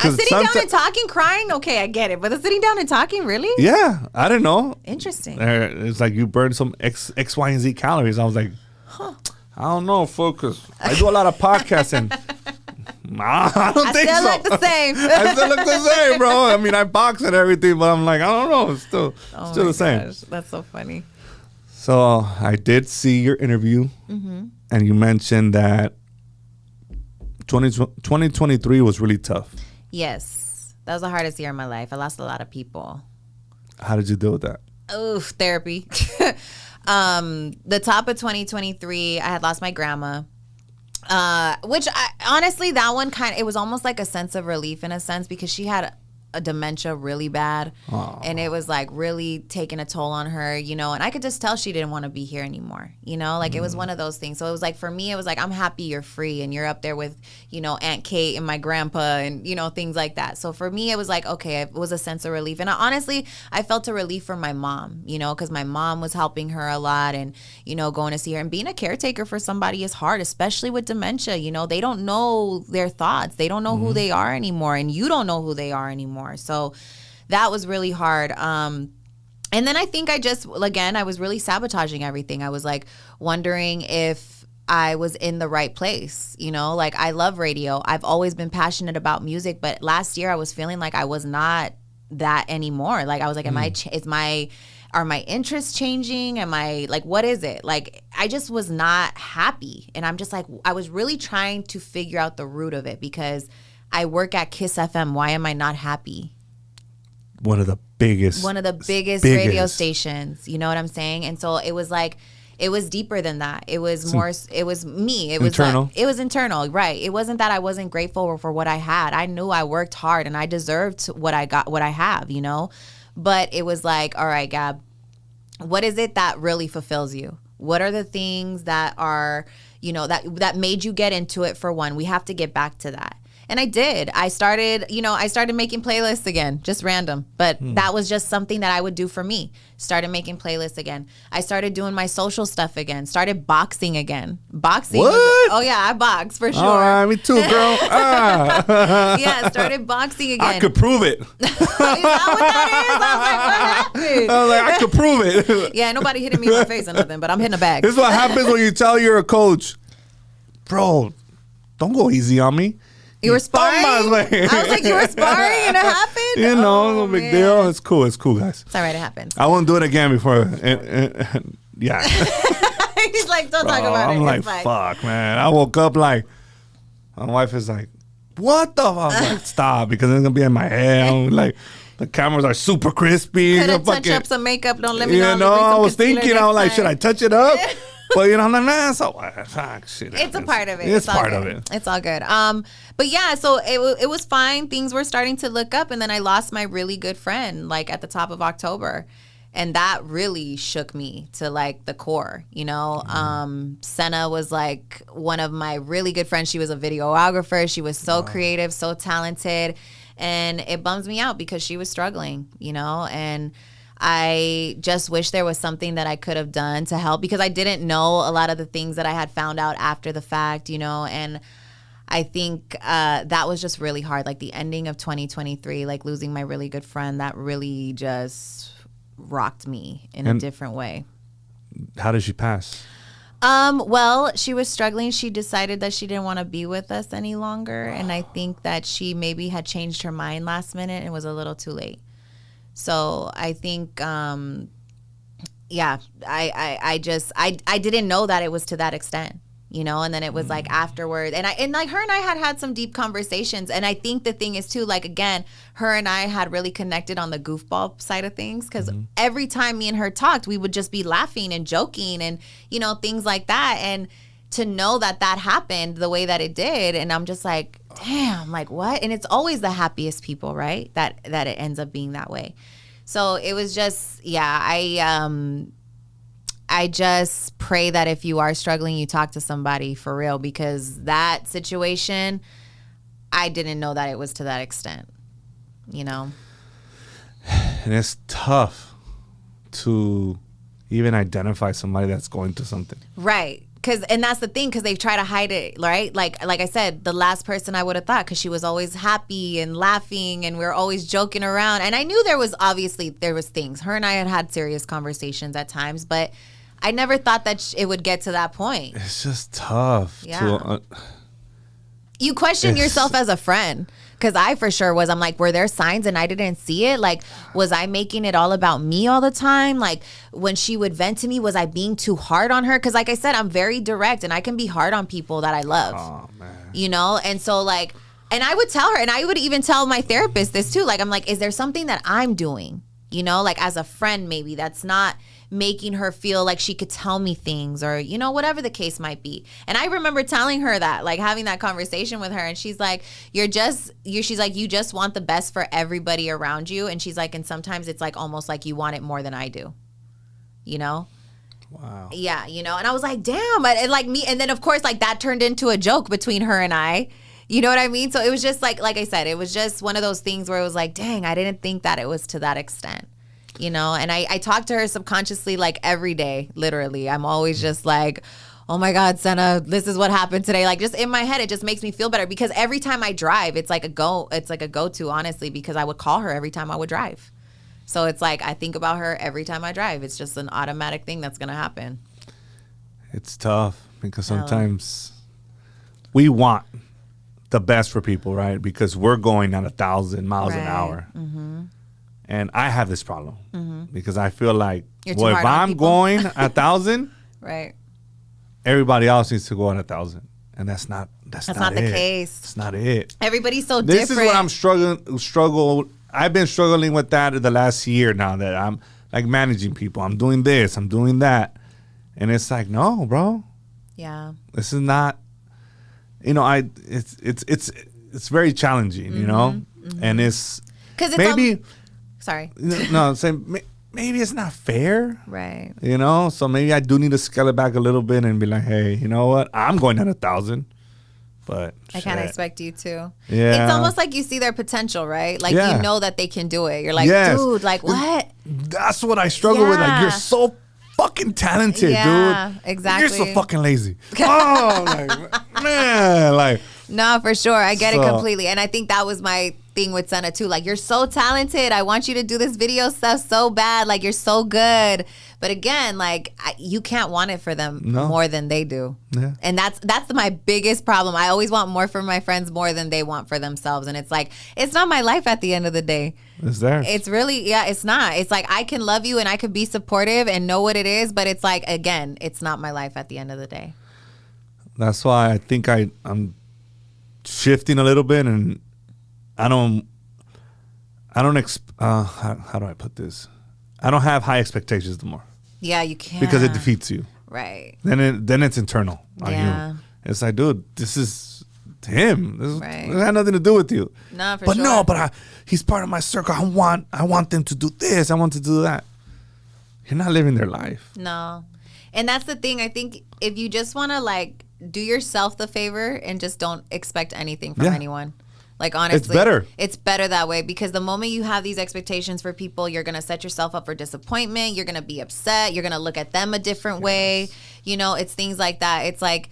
Sitting down and talking, crying, okay, I get it. But the sitting down and talking, really?
Yeah, I didn't know.
Interesting.
It's like you burn some X, Y, and Z calories. I was like, I don't know, focus. I do a lot of podcasting. I don't think so.
I still look the same.
I still look the same, bro. I mean, I box and everything, but I'm like, I don't know. It's still the same.
That's so funny.
So I did see your interview, and you mentioned that 2023 was really tough.
Yes. That was the hardest year of my life. I lost a lot of people.
How did you deal with that?
Oof, therapy. The top of 2023, I had lost my grandma. Which honestly, that one it was almost like a sense of relief in a sense, because she had a dementia really bad. Aww. And it was like really taking a toll on her, you know, and I could just tell she didn't want to be here anymore, you know, like it was one of those things. So it was like, for me, it was like, I'm happy you're free and you're up there with, you know, Aunt Kate and my grandpa and, you know, things like that. So for me, it was like, okay, it was a sense of relief. And I felt a relief for my mom, you know, because my mom was helping her a lot, and, you know, going to see her, and being a caretaker for somebody is hard, especially with dementia. You know, they don't know their thoughts. They don't know who they are anymore, and you don't know who they are anymore. So that was really hard. And then I think I was really sabotaging everything. I was like wondering if I was in the right place, you know, like I love radio. I've always been passionate about music, but last year I was feeling like I was not that anymore. Like I was like, are my interests changing? Am I like, what is it? Like, I just was not happy. And I'm just like, I was really trying to figure out the root of it, because I work at Kiss FM. Why am I not happy?
One of the biggest
radio stations. You know what I'm saying? And so it was like, it was deeper than that. It was more, it was me. It was internal. Like, it was internal, right? It wasn't that I wasn't grateful for what I had. I knew I worked hard and I deserved what I have, you know? But it was like, all right, Gab, what is it that really fulfills you? What are the things that are, you know, that made you get into it? For one, we have to get back to that. And I did. I started making playlists again, just random. But that was just something that I would do for me. Started making playlists again. I started doing my social stuff again. Started boxing again. Boxing.
What?
Oh, yeah, I box for sure.
All right, me too, girl.
Yeah, started boxing again.
I could prove it.
Is that what that is? I was like, what happened?
I was like, I could prove it.
Yeah, nobody hitting me in my face or nothing, but I'm hitting a bag.
This is what happens when you tell you're a coach. Bro, don't go easy on me.
You were sparring? I was like, you were sparring and it happened?
You know, no big deal. It's cool, guys.
It's all right, it happens.
I won't do it again before. Yeah.
He's like, don't talk about it.
I'm like, fuck, man. I woke up like, my wife is like, what the fuck? I was like, stop, because it's going to be in my head. I'm like, the cameras are super crispy.
Could have touched up some makeup. Don't let me know.
You know, I was thinking, I was like, should I touch it up? But you know, I'm like, nah, so fuck, shit.
It's a part of it.
It's part of it.
It's all good. But yeah, so it was fine. Things were starting to look up, and then I lost my really good friend like at the top of October, and that really shook me to like the core. You know, Senna was like one of my really good friends. She was a videographer. She was so creative, so talented, and it bums me out because she was struggling. You know, and I just wish there was something that I could have done to help, because I didn't know a lot of the things that I had found out after the fact, you know, and I think that was just really hard. Like the ending of 2023, like losing my really good friend, that really just rocked me in a different way.
How did she pass?
Well, she was struggling. She decided that she didn't want to be with us any longer. And I think that she maybe had changed her mind last minute and was a little too late. So I think, I didn't know that it was to that extent, you know, and then it was like afterward, and like her and I had some deep conversations. And I think the thing is too, like, again, her and I had really connected on the goofball side of things, because every time me and her talked, we would just be laughing and joking and, you know, things like that. And to know that happened the way that it did, and I'm just like, damn, like what? And it's always the happiest people, right? That it ends up being that way. So it was just, I just pray that if you are struggling, you talk to somebody for real, because that situation, I didn't know that it was to that extent, you know?
And it's tough to even identify somebody that's going through something.
Right. And that's the thing, because they try to hide it, right? Like I said, the last person I would have thought, because she was always happy and laughing, and we were always joking around. And I knew there was things. Her and I had serious conversations at times, but I never thought that it would get to that point.
It's just tough.
Yeah. You question yourself as a friend. Because I for sure was. I'm like, were there signs and I didn't see it? Like, was I making it all about me all the time? Like, when she would vent to me, was I being too hard on her? Because like I said, I'm very direct, and I can be hard on people that I love.
Oh, man.
You know? And so like, and I would tell her, and I would even tell my therapist this too. Like, I'm like, is there something that I'm doing? You know, like as a friend maybe that's not making her feel like she could tell me things, or, you know, whatever the case might be. And I remember telling her that, like having that conversation with her, and she's like, she's like, you just want the best for everybody around you. And she's like, and sometimes it's like almost like you want it more than I do, you know?
Wow.
Yeah, you know, and I was like, damn, and like me, and then of course like that turned into a joke between her and I. You know what I mean? So it was just like I said, it was just one of those things where it was like, dang, I didn't think that it was to that extent. You know, and I talk to her subconsciously like every day, literally. I'm always just like, oh my God, Senna, this is what happened today. Like just in my head, it just makes me feel better, because every time I drive, it's like a go-to, honestly, because I would call her every time I would drive. So it's like I think about her every time I drive. It's just an automatic thing that's going to happen.
It's tough because sometimes we want the best for people, right? Because we're going at 1,000 miles an hour. Mm-hmm. And I have this problem because I feel like, well, if I'm going at 1,000,
right,
everybody else needs to go at 1,000, and that's not
the case.
It's not it.
Everybody's so different.
This is what I'm struggling. I've been struggling with that the last year now, that I'm like managing people. I'm doing this, I'm doing that, and it's like, no, bro.
Yeah.
This is not. You know, it's very challenging. You know, and it's because maybe.
Sorry.
No, say maybe it's not fair.
Right.
You know, so maybe I do need to scale it back a little bit and be like, hey, you know what? I'm going at 1,000. But
I kind of expect you to.
Yeah.
It's almost like you see their potential, right? Like,
Yeah.
you know that they can do it. You're like,
Yes.
dude, like, what?
That's what I struggle with. Like,
Yeah.
you're so fucking talented,
Yeah,
dude.
exactly.
You're so fucking lazy. Oh, like, man. Like,
No, for sure. I get it
So-
completely. And I think that was my thing with Senna too. Like, you're so talented. I want you to do this video stuff so bad. Like, you're so good. But again, like, you can't want it for them more than they do.
Yeah.
And that's my biggest problem. I always want more for my friends more than they want for themselves. And it's like, it's not my life at the end of the day.
it's there.
It's really, it's not. It's like, I can love you and I could be supportive and know what it is. But it's like, again, it's not my life at the end of the day.
That's why I think I'm shifting a little bit, and how do I put this? I don't have high expectations anymore
Yeah, you can't.
because it defeats you.
Right.
Then it's internal on
Yeah.
you. It's like, dude, this is him. This
Right.
has nothing to do with you.
No, for
but
sure.
no, but he's part of my circle. I want them to do this. I want to do that. You're not living their life.
No. And that's the thing. I think if you just want to like do yourself the favor and just don't expect anything from
Yeah.
anyone. Like, honestly,
It's better.
It's better that way, because the moment you have these expectations for people, you're going to set yourself up for disappointment. You're going to be upset. You're going to look at them a different way. You know, it's things like that. It's like,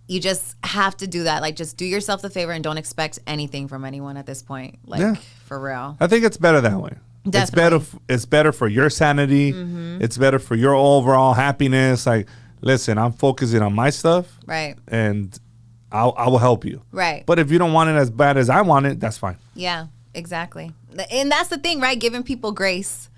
you just have to do that. Like, just do yourself the favor and don't expect anything from anyone at this point. Like,
Yeah.
for real.
I think it's better that way.
Definitely.
It's better for your sanity. It's better for your overall happiness. Like, listen, I'm focusing on my stuff.
Right.
And I will help you.
Right.
But if you don't want it as bad as I want it, that's fine.
Yeah, exactly. And that's the thing, right? Giving people grace.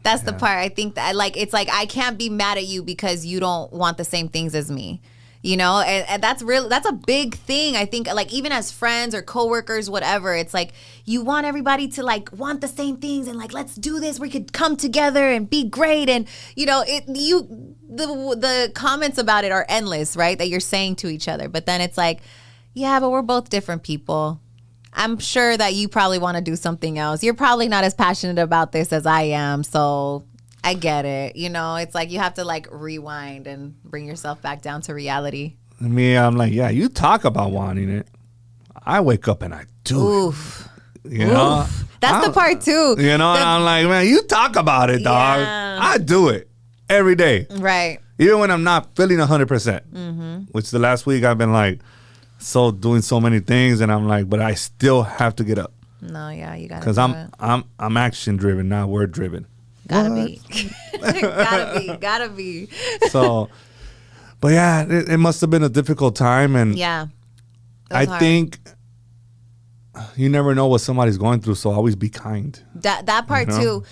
That's the part. I think that, like, it's like, I can't be mad at you because you don't want the same things as me. You know, and that's a big thing. I think, like, even as friends or coworkers, whatever, it's like you want everybody to like want the same things and like, let's do this. We could come together and be great. And you know, the comments about it are endless, right? That you're saying to each other. But then it's like, yeah, but we're both different people. I'm sure that you probably want to do something else. You're probably not as passionate about this as I am. So I get it. You know, it's like you have to like rewind and bring yourself back down to reality.
Me, I'm like, yeah, you talk about wanting it. I wake up and I do
Oof.
it. You know?
That's the part too.
You know, and I'm like, man, you talk about it, dog.
Yeah.
I do it every day.
Right.
Even when I'm not feeling 100%. Which the last week I've been like, doing so many things, and I'm like, but I still have to get up.
No, yeah, you gotta.
Because I'm action driven, not word driven.
Gotta be. Gotta be.
So, but yeah, it must have been a difficult time, and
Yeah.
I think you never know what somebody's going through, so always be kind.
That part
You know?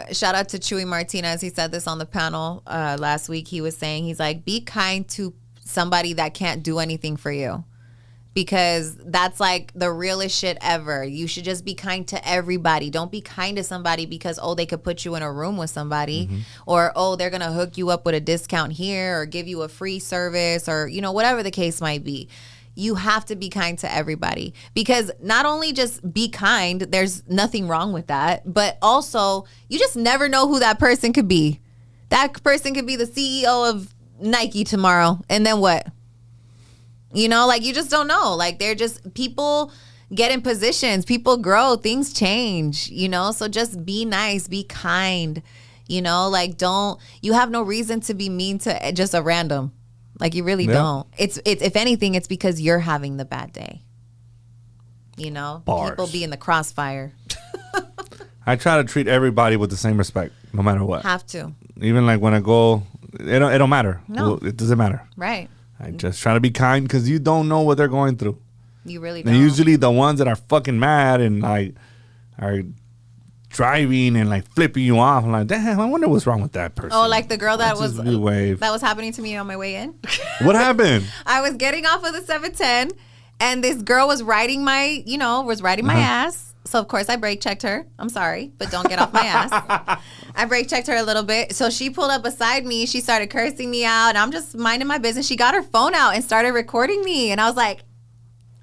too. Shout out to Chuy Martinez. He said this on the panel last week. He was saying, he's like, be kind to somebody that can't do anything for you. Because that's like the realest shit ever. You should just be kind to everybody. Don't be kind to somebody because, oh, they could put you in a room with somebody, or, oh, they're going to hook you up with a discount here or give you a free service, or, you know, whatever the case might be. You have to be kind to everybody, because not only just be kind, there's nothing wrong with that, but also you just never know who that person could be. That person could be the CEO of Nike tomorrow. And then what? You know, like, you just don't know. Like, they're just, people get in positions, people grow, things change, you know? So just be nice, be kind, you know? Like, you have no reason to be mean to just a random. Like, you really don't. It's if anything, it's because you're having the bad day. You know?
Bars.
People be in the crossfire.
I try to treat everybody with the same respect, no matter what.
Have to.
Even like when I go, it don't matter.
No.
It doesn't matter.
Right.
I just try to be kind, because you don't know what they're going through.
You really don't.
And usually the ones that are fucking mad and like are driving and like flipping you off, I'm like, damn, I wonder what's wrong with that person.
Oh, like the girl that
Just
was
be wave.
that was happening to me on my way in.
What happened?
I was getting off of the 710, and this girl was riding my ass. So of course I brake checked her. I'm sorry, but don't get off my ass. I brake checked her a little bit. So she pulled up beside me. She started cursing me out, and I'm just minding my business. She got her phone out and started recording me, and I was like,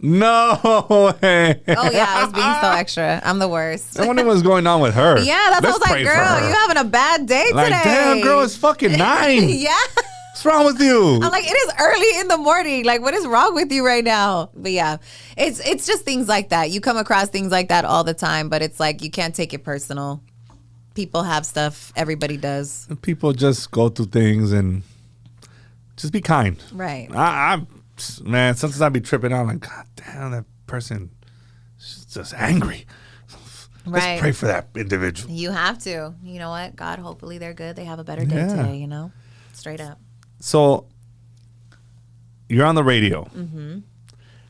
No way.
Oh yeah, I was being so extra. I'm the worst.
I wonder what's going on with her.
Yeah, that's what I was like,
pray for
girl,
her.
you having a bad day
Like,
today.
damn, girl, it's fucking 9.
Yeah.
What's wrong with you?
I'm like, it is early in the morning. Like, what is wrong with you right now? But yeah, it's just things like that. You come across things like that all the time, but it's like you can't take it personal. People have stuff. Everybody does.
People just go through things and just be kind.
Right.
Man, sometimes I be tripping out like, God damn, that person is just angry.
Right.
Let's pray for that individual.
You have to. You know what? God, hopefully they're good. They have a better day
Yeah.
today, you know? Straight up.
So you're on the radio.
Mm-hmm.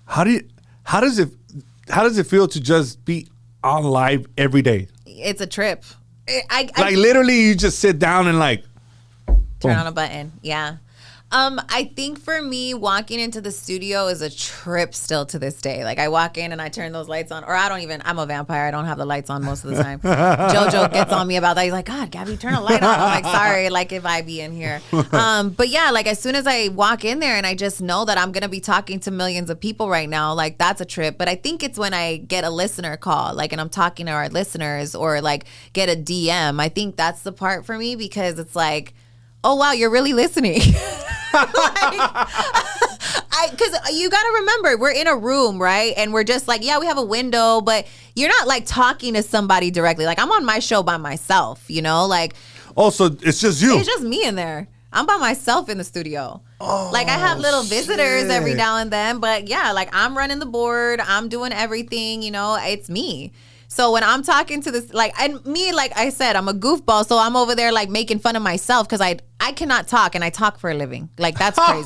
How does it feel to just be on live every day?
It's a trip. I
Like literally you just sit down and like
turn
boom.
on a button. Yeah. I think for me, walking into the studio is a trip still to this day. Like I walk in and I turn those lights on, or I'm a vampire. I don't have the lights on most of the time. JoJo gets on me about that. He's like, God, Gabby, turn a light on. I'm like, sorry, like if I be in here. But yeah, like as soon as I walk in there and I just know that I'm going to be talking to millions of people right now, like that's a trip. But I think it's when I get a listener call, like, and I'm talking to our listeners or like get a DM. I think that's the part for me because it's like, oh, wow, you're really listening. Because you got to remember, we're in a room, right? And we're just like, yeah, we have a window, but you're not like talking to somebody directly. Like I'm on my show by myself, you know, like.
Oh, so it's just you.
It's just me in there. I'm by myself in the studio. Oh, like I have little visitors every now and then, but yeah, like I'm running the board. I'm doing everything, you know, it's me. So when I'm talking to this, like, and me, like I said, I'm a goofball. So I'm over there like making fun of myself because I cannot talk and I talk for a living. Like that's crazy.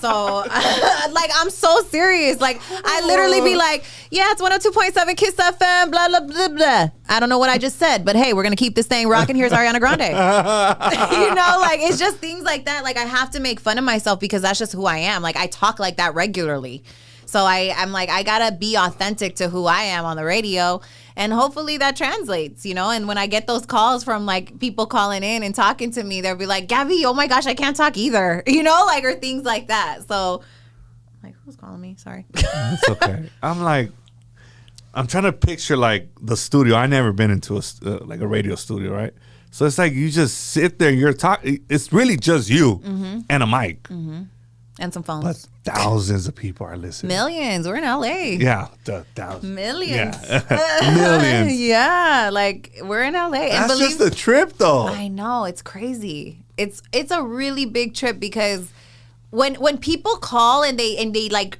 So like I'm so serious. Like I literally be like, yeah, it's 102.7 Kiss FM, blah, blah, blah, blah. I don't know what I just said, but hey, we're going to keep this thing rocking. Here's Ariana Grande. You know, like it's just things like that. Like I have to make fun of myself because that's just who I am. Like I talk like that regularly. So I'm like, I gotta be authentic to who I am on the radio, and hopefully that translates, you know. And when I get those calls from like people calling in and talking to me, they'll be like, Gabby, oh my gosh, I can't talk either, you know, like, or things like that. So like, who's calling me? Sorry.
It's okay. I'm trying to picture like the studio. I never been into like a radio studio, right? So it's like you just sit there, you're talking. It's really just you and a mic. Mm-hmm.
And some phones.
But thousands of people are listening.
Millions. We're in LA.
Yeah, thousands.
Millions.
Yeah. Millions.
Yeah, like we're in LA. And
That's just a trip, though.
I know, it's crazy. It's a really big trip because when people call and they like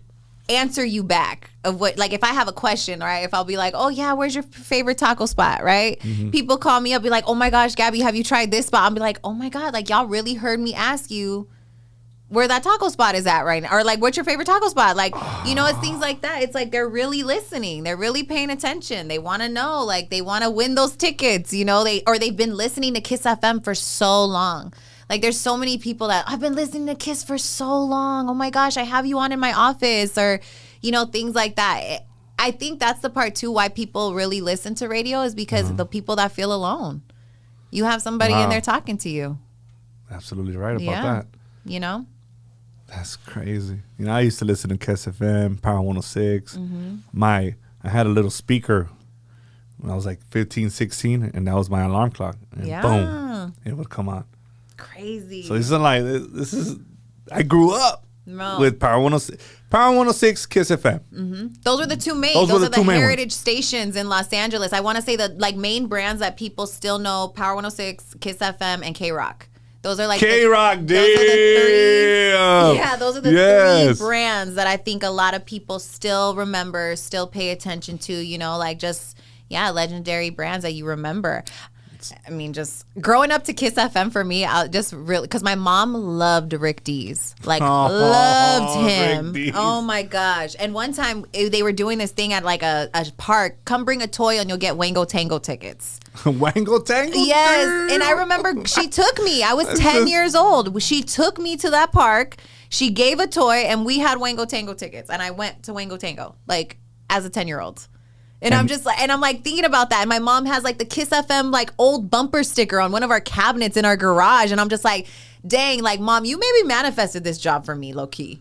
answer you back of what, like if I have a question, right? If I'll be like, oh yeah, where's your favorite taco spot, right? Mm-hmm. People call me up, be like, oh my gosh, Gabby, have you tried this spot? I'll be like, oh my God, like y'all really heard me ask you where that taco spot is at right now, or like what's your favorite taco spot, like, you know, it's things like that. It's like they're really listening, they're really paying attention, they want to know, like they want to win those tickets, you know, they've been listening to Kiss FM for so long. Like there's so many people that I've been listening to Kiss for so long, oh my gosh, I have you on in my office, or you know, things like that. I think that's the part too why people really listen to radio, is because the people that feel alone, you have somebody in there talking to you.
Absolutely right about that.
You know,
that's crazy. You know, I used to listen to Kiss FM, Power 106.
Mm-hmm.
I had a little speaker when I was like 15, 16, and that was my alarm clock. And boom, it would come on.
Crazy.
So it's like, I grew up with Power 106, Kiss FM.
Mm-hmm. Those were the two main. Those are the heritage stations in Los Angeles. I want to say the like main brands that people still know: Power 106, Kiss FM, and K Rock. Those are like
K-Rock,
those are the three. Yeah, those are the three brands that I think a lot of people still remember, still pay attention to. You know, like just legendary brands that you remember. I mean, just growing up to Kiss FM for me, I just really, because my mom loved Rick Dees, like loved him. Oh my gosh! And one time they were doing this thing at like a park. Come bring a toy and you'll get Wango Tango tickets.
Wango Tango?
Yes. And I remember she took me. I was 10 years old. She took me to that park. She gave a toy and we had Wango Tango tickets. And I went to Wango Tango, like as a 10-year-old. And I'm just like, and I'm like thinking about that. And my mom has like the Kiss FM like old bumper sticker on one of our cabinets in our garage. And I'm just like, dang, like Mom, you maybe manifested this job for me, low key.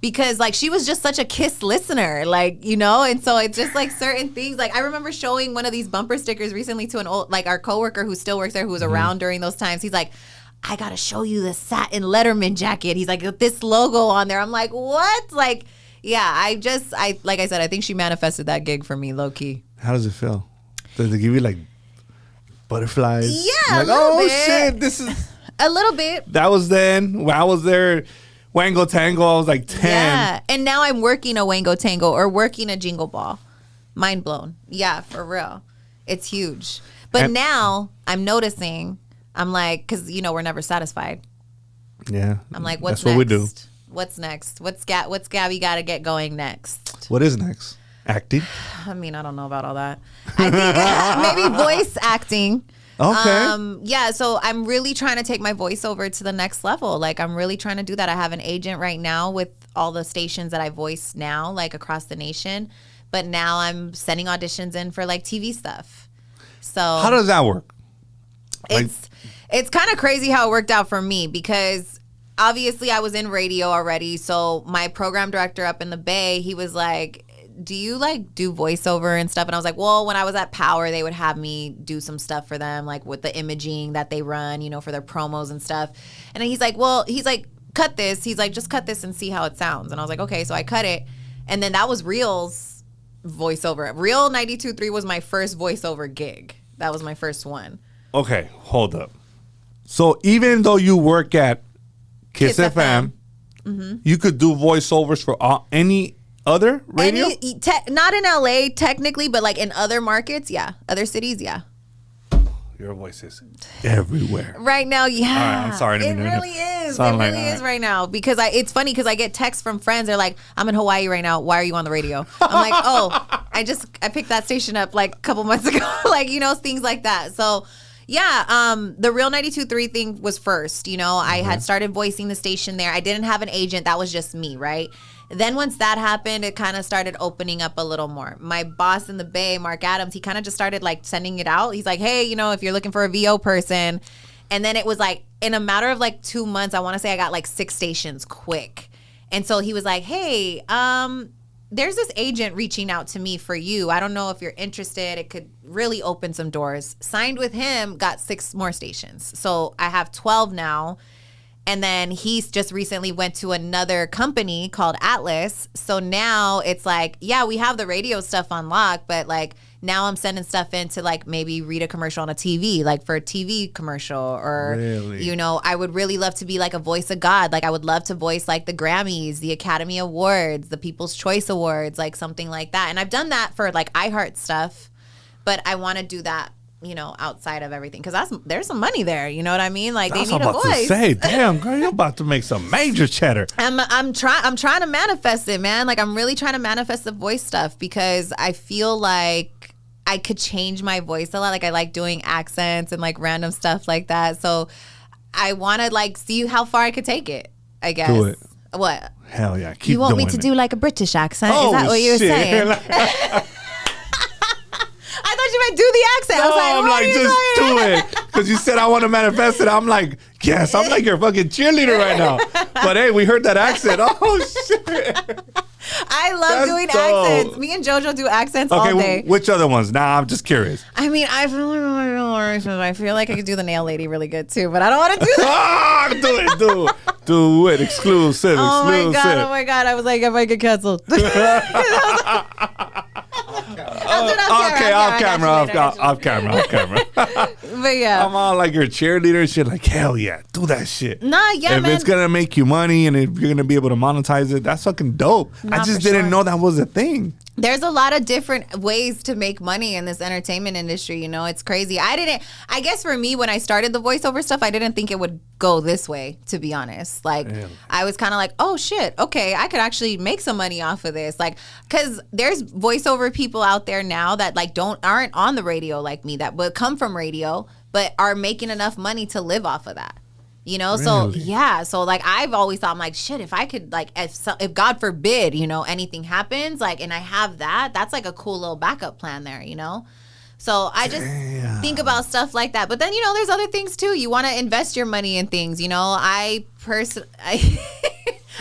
because like she was just such a Kiss listener, like, you know, and so it's just like certain things. Like I remember showing one of these bumper stickers recently to an old, like our coworker who still works there, who was around during those times. He's like, I gotta show you the satin Letterman jacket. He's like, this logo on there. I'm like, what? Like, yeah, I like I said, I think she manifested that gig for me, low key.
How does it feel? Does it give you like butterflies?
Yeah,
like,
a little
oh
bit.
shit, this is
A little bit.
that was then when I was there. Wango Tango, I was like 10.
Yeah, and now I'm working a Wango Tango or working a Jingle Ball. Mind blown. Yeah, for real. It's huge. But now I'm noticing, I'm like, because, you know, we're never satisfied.
Yeah.
I'm like, what's
That's
next?
what we do.
What's next? What's Gabby got to get going next?
What is next? Acting?
I mean, I don't know about all that. I think maybe voice acting.
Okay.
Yeah, so I'm really trying to take my voiceover to the next level. Like, I'm really trying to do that. I have an agent right now with all the stations that I voice now, like across the nation. But now I'm sending auditions in for like TV stuff. So
How does that work?
It's kind of crazy how it worked out for me, because obviously I was in radio already. So my program director up in the Bay, he was like, do you like do voiceover and stuff? And I was like, well, when I was at Power, they would have me do some stuff for them, like with the imaging that they run, you know, for their promos and stuff. And then he's like, cut this. He's like, just cut this and see how it sounds. And I was like, okay. So I cut it. And then that was Real's voiceover. Real 92.3 was my first voiceover gig. That was my first one.
Okay, hold up. So even though you work at Kiss FM, you could do voiceovers for any other radio?
Not in LA technically, but like in other markets, yeah. Other cities, yeah.
Your voice is everywhere.
Right now, yeah.
All right, I'm sorry.
It really is. It really is right now. Because it's funny because I get texts from friends. They're like, I'm in Hawaii right now. Why are you on the radio? I'm like, oh, I picked that station up like a couple months ago. Like, you know, things like that. So, yeah, the Real 92.3 thing was first. You know, I had started voicing the station there. I didn't have an agent. That was just me, right? Then once that happened, it kind of started opening up a little more. My boss in the Bay, Mark Adams, he kind of just started like sending it out. He's like, hey, you know, if you're looking for a VO person. And then it was like in a matter of like 2 months, I want to say I got like 6 stations quick. And so he was like, hey, there's this agent reaching out to me for you. I don't know if you're interested. It could really open some doors. Signed with him, got 6 more stations. So I have 12 now. And then he's just recently went to another company called Atlas. So now it's like, yeah, we have the radio stuff on lock, but like now I'm sending stuff in to like maybe read a commercial on a TV, like for a TV commercial, or, you know, I would really love to be like a voice of God. Like I would love to voice like the Grammys, the Academy Awards, the People's Choice Awards, like something like that. And I've done that for like iHeart stuff, but I want to do that, you know, outside of everything, because there's some money there. You know what I mean? Like they need a voice.
To say, damn, girl, you're about to make some major cheddar.
I'm trying to manifest it, man. Like I'm really trying to manifest the voice stuff, because I feel like I could change my voice a lot. Like I like doing accents and like random stuff like that. So I want to like see how far I could take it, I guess.
Do it.
What?
Hell yeah. Keep
you want me
doing
to
it.
do like a British accent?
Oh,
is that what you were
shit.
saying? I thought you meant do the accent. I was like,
I'm
what
like,
are you
just
saying?
do it. Because you said I want to manifest it. I'm like, yes, I'm like your fucking cheerleader right now. But hey, we heard that accent. Oh, shit.
I love
That's
doing
dope.
accents. Me and JoJo do accents all day.
Which other ones? Nah, I'm just curious.
I mean, I feel like I could do the nail lady really good too, but I don't want to do that.
Do it. Exclusive.
Oh my god! I was like, I might get canceled.
Off camera.
But yeah,
I'm all like your cheerleader and shit. Like, hell yeah, do that shit.
Nah, yeah,
if
man.
it's gonna make you money and if you're gonna be able to monetize it, that's fucking dope.
Nah,
I just
for
didn't
sure.
know that was a thing.
There's a lot of different ways to make money in this entertainment industry. You know, it's crazy. I guess for me, when I started the voiceover stuff, I didn't think it would go this way, to be honest. Like,
Really?
I was kind of like, oh shit, okay, I could actually make some money off of this. Like, cause there's voiceover people out there now that like aren't on the radio like me, that would come from radio, but are making enough money to live off of that. You know, so
Really?
yeah, so like I've always thought, I'm like, shit, if I could like, if God forbid, you know, anything happens, like, and I have that's like a cool little backup plan there, you know. So I just think about stuff like that. But then, you know, there's other things too. You want to invest your money in things, you know.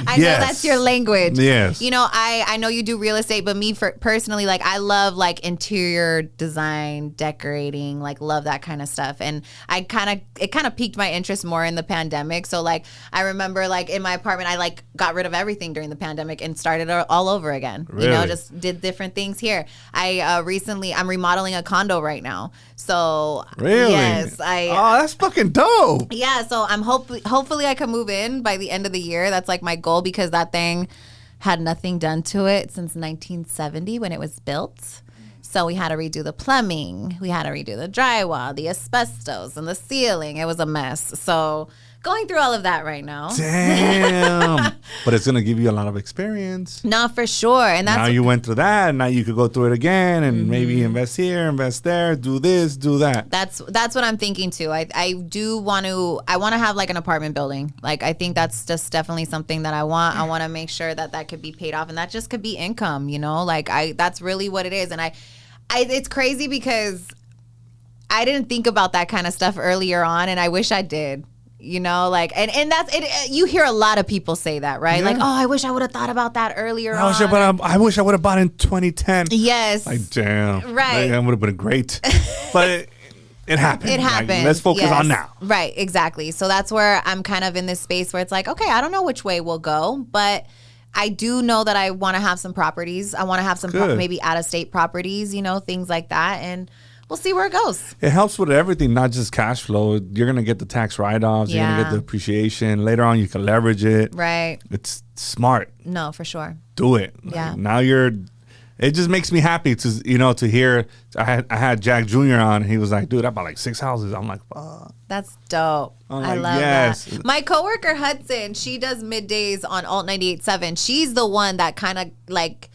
I know that's your language.
Yes.
You know, I know you do real estate, but me personally, like I love like interior design, decorating, like love that kind of stuff. And it kind of piqued my interest more in the pandemic. So like I remember like in my apartment, I like got rid of everything during the pandemic and started all over again.
Really?
You know, just did different things here. I'm remodeling a condo right now. So
really?
Yes.
Oh, that's fucking dope.
Yeah, so I'm hopefully I can move in by the end of the year. That's like my goal because that thing had nothing done to it since 1970 when it was built. So we had to redo the plumbing, we had to redo the drywall, the asbestos, and the ceiling. It was a mess. So going through all of that right now.
Damn. But it's going to give you a lot of experience.
No, for sure. And that's
now you went through that. And now you could go through it again and maybe invest here, invest there, do this, do that.
That's what I'm thinking too. I want to have like an apartment building. Like I think that's just definitely something that I want. I want to make sure that could be paid off and that just could be income, you know? Like that's really what it is. And it's crazy because I didn't think about that kind of stuff earlier on and I wish I did. You know, like, and that's it. You hear a lot of people say that, right? Yeah. Like, oh, I wish I would have thought about that earlier on.
I wish I would have bought in 2010.
Yes.
Like, damn.
Right.
That would have been great. But it happened.
It happened.
Like, let's focus on now.
Right, exactly. So that's where I'm kind of in this space where it's like, okay, I don't know which way we'll go, but I do know that I want to have some properties. I want to have some maybe out-of-state properties, you know, things like that. And we'll see where it goes.
It helps with everything, not just cash flow. You're going to get the tax write-offs.
Yeah.
You're going to get the appreciation. Later on, you can leverage it.
Right.
It's smart.
No, for sure.
Do it.
Yeah.
Like, now it just makes me happy to hear. I had Jack Jr. on. He was like, dude, I bought like 6 houses. I'm like, fuck.
That's dope. I love that. My coworker Hudson, she does middays on Alt 98.7. She's the one that kind of like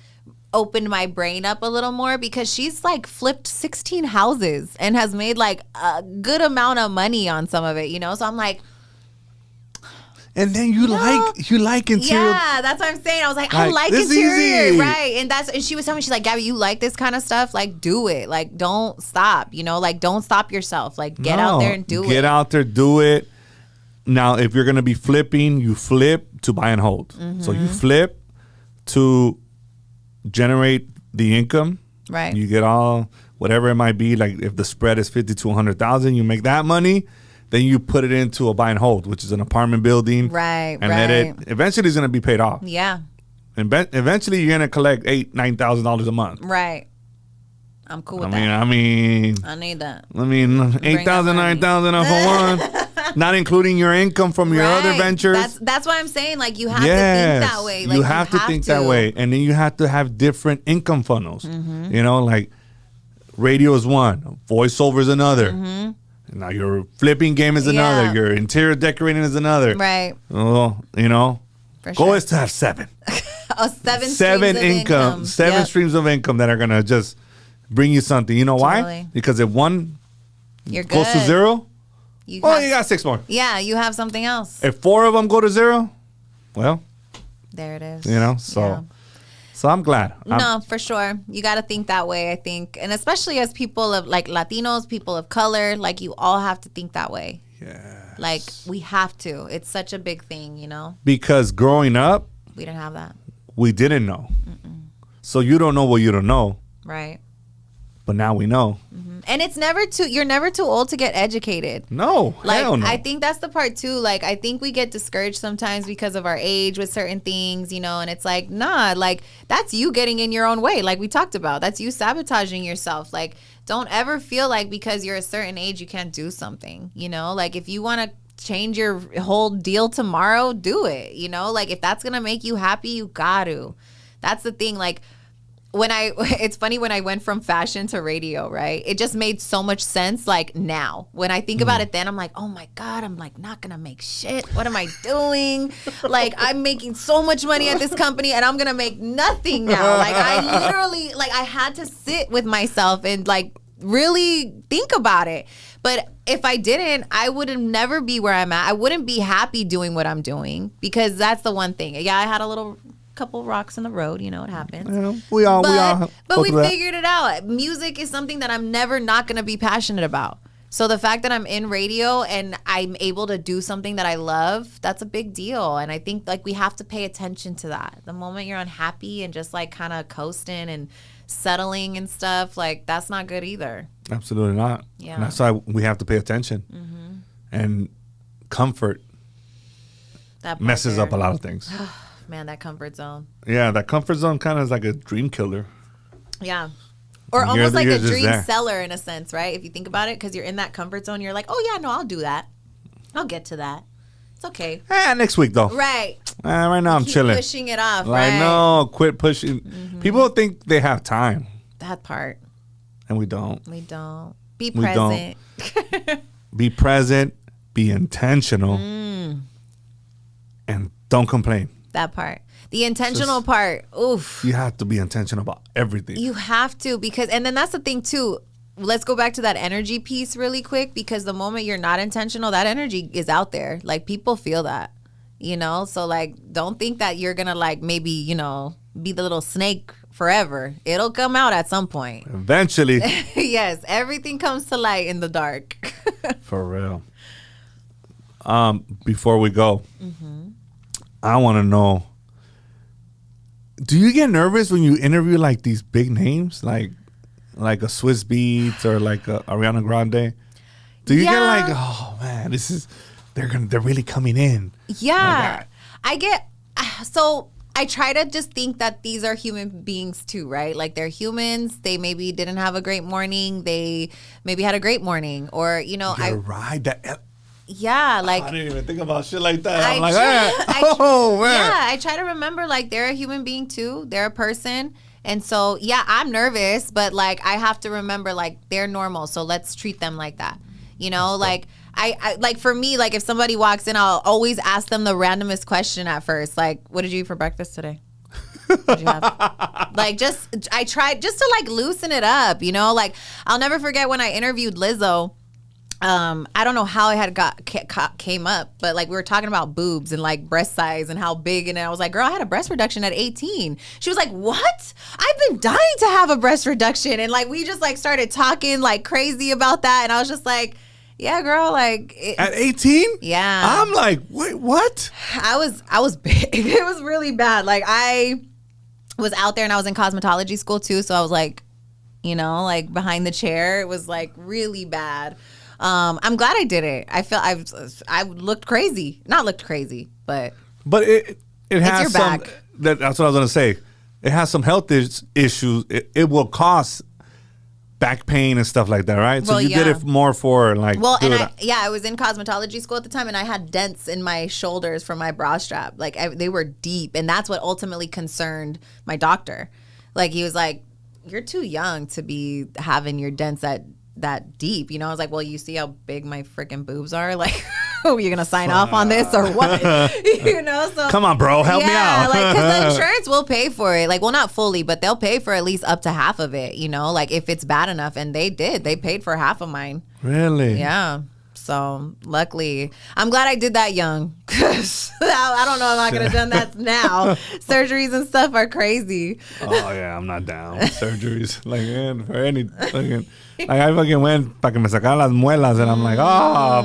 opened my brain up a little more because she's like flipped 16 houses and has made like a good amount of money on some of it, you know? So I'm like,
and then you like interior.
Yeah, that's what I'm saying. I was like, I like interior.
Easy.
Right. And she was telling me, she's like, Gabby, you like this kind of stuff? Like, do it. Like, don't stop, you know? Like, don't stop yourself. Like, get out there and do it.
Get out there, do it. Now, if you're going to be flipping, you flip to buy and hold. Mm-hmm. So you flip to generate the income.
Right.
You get all, whatever it might be. Like, if the spread is 50 to 100,000, you make that money. Then you put it into a buy and hold, which is an apartment building.
Right,
and let it, eventually it's going to be paid off.
Yeah.
And eventually you're going to collect $8,000-$9,000 a month.
Right. I'm cool with that.
I need that. I mean, 8,000, 9,000 off of one. Not including your income from your other ventures.
That's why I'm saying, like, you have to think that way. Like,
you have to think that way. And then you have to have different income funnels. Mm-hmm. You know, like radio is one, voiceover is another. Mm-hmm. Now your flipping game is another. Your interior decorating is another.
Right.
Oh, you know.
For
goal
sure.
is to have 7.
Seven income.
7 streams of income that are going to just bring you something. You know why? Because if one goes to 0, you got 6 more.
Yeah, you have something else.
If 4 of them go to 0, well.
There it is.
You know, so. Yeah. So I'm glad.
No, for sure. You got to think that way, I think. And especially as people of like Latinos, people of color, like you all have to think that way.
Yeah.
Like we have to. It's such a big thing, you know?
Because growing up,
we didn't have that.
We didn't know. Mm-mm. So you don't know what you don't know.
Right.
But now we know.
Mm-hmm. And it's you're never too old to get educated.
No,
like,
hell no.
I think that's the part too. Like, I think we get discouraged sometimes because of our age with certain things, you know, and it's like, nah, like that's you getting in your own way. Like we talked about, that's you sabotaging yourself. Like, don't ever feel like because you're a certain age, you can't do something, you know, like if you want to change your whole deal tomorrow, do it, you know, like if that's going to make you happy, you got to. That's the thing. Like, it's funny when I went from fashion to radio, right? It just made so much sense. Like now, when I think about it, then I'm like, oh my God, I'm like not gonna make shit. What am I doing? Like I'm making so much money at this company and I'm gonna make nothing now. Like I literally, like I had to sit with myself and like really think about it. But if I didn't, I would never be where I'm at. I wouldn't be happy doing what I'm doing because that's the one thing. Yeah, I had a couple rocks in the road, you know, it happens.
Yeah, we all
but we figured it out. Music is something that I'm never not going to be passionate about. So the fact that I'm in radio and I'm able to do something that I love, that's a big deal. And I think like we have to pay attention to that. The moment you're unhappy and just like kind of coasting and settling and stuff, like that's not good either.
Absolutely not.
Yeah.
And that's why we have to pay attention. And comfort
That part
messes
there.
up a lot of things.
Man, that comfort zone.
Yeah, that comfort zone kind of is like a dream killer.
Yeah. Or
You're-
almost like
you're
a
just
dream
there.
seller in a sense, right? If you think about it, because you're in that comfort zone, you're like, oh yeah, no, I'll do that. I'll get to that. It's okay.
Next week though.
Right.
Right now I'm
Keep
chilling.
pushing it off,
Like,
right?
no, quit pushing. People think they have time,
That part.
and we don't.
We don't. Be
We don't.
present.
Be present, be intentional, and don't complain.
That part. The intentional part. Oof.
You have to be intentional about everything.
You have to, because, and then that's the thing too. Let's go back to that energy piece really quick, because the moment you're not intentional, that energy is out there. Like people feel that, So like, don't think that you're going to like maybe, be the little snake forever. It'll come out at some point.
Eventually.
Yes. Everything comes to light in the dark.
For real. Before we go, I want to know, do you get nervous when you interview like these big names, like a Swiss Beats or like a Ariana Grande? Do you get like, oh man, they're really coming in?
Yeah. So I try to just think that these are human beings too, right? Like they're humans. They maybe didn't have a great morning. They maybe had a great morning, or,
You're right.
yeah, like
I didn't even think about shit like that.
I
I'm like,
try-
oh man.
yeah, I try to remember like they're a human being too. They're a person. And so, yeah, I'm nervous, but like I have to remember like they're normal. So let's treat them like that. Like I like for me, like if somebody walks in, I'll always ask them the randomest question at first. Like, what did you eat for breakfast today? What'd you have? Like I tried just to like loosen it up, Like I'll never forget when I interviewed Lizzo. I don't know how it came up, but like we were talking about boobs and like breast size and how big, and I was like, girl, I had a breast reduction at 18. She was like, what? I've been dying to have a breast reduction. And like we just like started talking like crazy about that, and I was just like, yeah, girl, like
At 18?
Yeah.
I'm like, wait, what?
I was big. It was really bad. Like I was out there and I was in cosmetology school too, so I was like, like behind the chair. It was like really bad. I'm glad I did it. I feel I looked crazy. Not looked crazy, but
it has
your
some.
back.
That's what I was gonna say. It has some health issues. It will cause back pain and stuff like that, right? So
Well,
you did
yeah.
it more for like.
well, and
dude,
I was in cosmetology school at the time, and I had dents in my shoulders from my bra strap. Like they were deep, and that's what ultimately concerned my doctor. Like he was like, "You're too young to be having your dents that deep." I was like, well, you see how big my freaking boobs are? Like, are you gonna sign off on this or what? So
come on, bro, help me out.
like, because the insurance will pay for it. Like, well, not fully, but they'll pay for at least up to half of it. Like if it's bad enough, and they paid for half of mine.
Really?
Yeah. So luckily, I'm glad I did that young. I don't know if I could have done that now. Surgeries and stuff are crazy.
Oh yeah, I'm not down with surgeries. Like man, for any fucking. Like I fucking went para que me sacaran las muelas, and I'm like,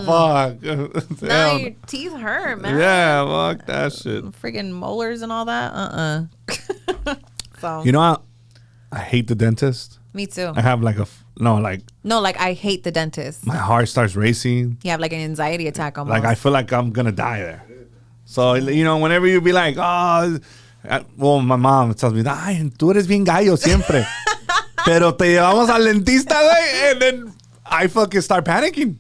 fuck.
Now your teeth hurt, man.
Yeah, fuck that shit.
Freaking molars and all that. So
I hate the dentist.
me too.
I have like
No, like I hate the dentist.
my heart starts racing.
You have like an anxiety attack almost.
Like I feel like I'm gonna die there. So whenever you be like, well, my mom tells me, ay, tú eres bien gallo siempre. Pero te llevamos al dentista, güey, and then I fucking start panicking.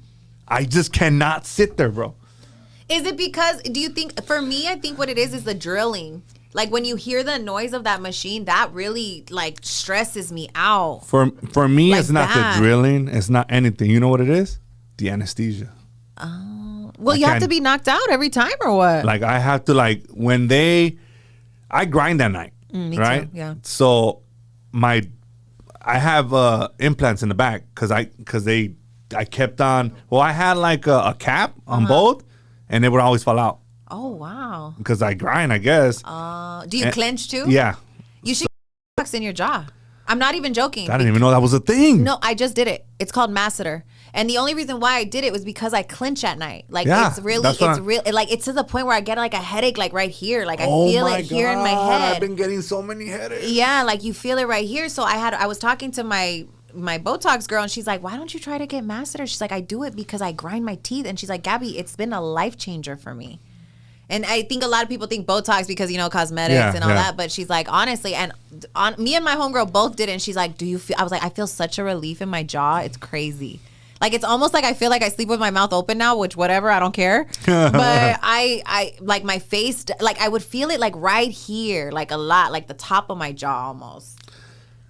I just cannot sit there, bro.
Is it because, do you think, for me, I think what it is the drilling. Like when you hear the noise of that machine, that really like stresses me out.
For me,
Like
it's not
that.
the drilling. It's not anything. You know what it is? The anesthesia.
Well, you have to
can't-
be knocked out every time or what?
Like I have to I grind at night,
Me
right?
too, yeah.
So I have implants in the back because I kept on. Well, I had like a cap on both, and they would always fall out
Oh, wow.
because I grind, I guess.
Do you clench too?
Yeah,
You should box in your jaw. I'm not even joking.
I didn't even know that was a thing.
No, I just did it. It's called masseter. And the only reason why I did it was because I clinch at night. Like
Yeah,
it's really,
that's what
like it's to the point where I get like a headache, like right here. Like I
Oh
feel
my
it here in my
God,
head.
I've been getting so many headaches.
Yeah, like you feel it right here. So I was talking to my Botox girl, and she's like, why don't you try to get masseter? She's like, I do it because I grind my teeth. And she's like, Gabby, it's been a life changer for me. And I think a lot of people think Botox because, you know, cosmetics and all that. But she's like, honestly, and me and my homegirl both did it. And she's like, do you feel? I was like, I feel such a relief in my jaw. It's crazy. Like, it's almost like I feel like I sleep with my mouth open now, which whatever, I don't care. But I like my face, like I would feel it like right here, like a lot, like the top of my jaw almost.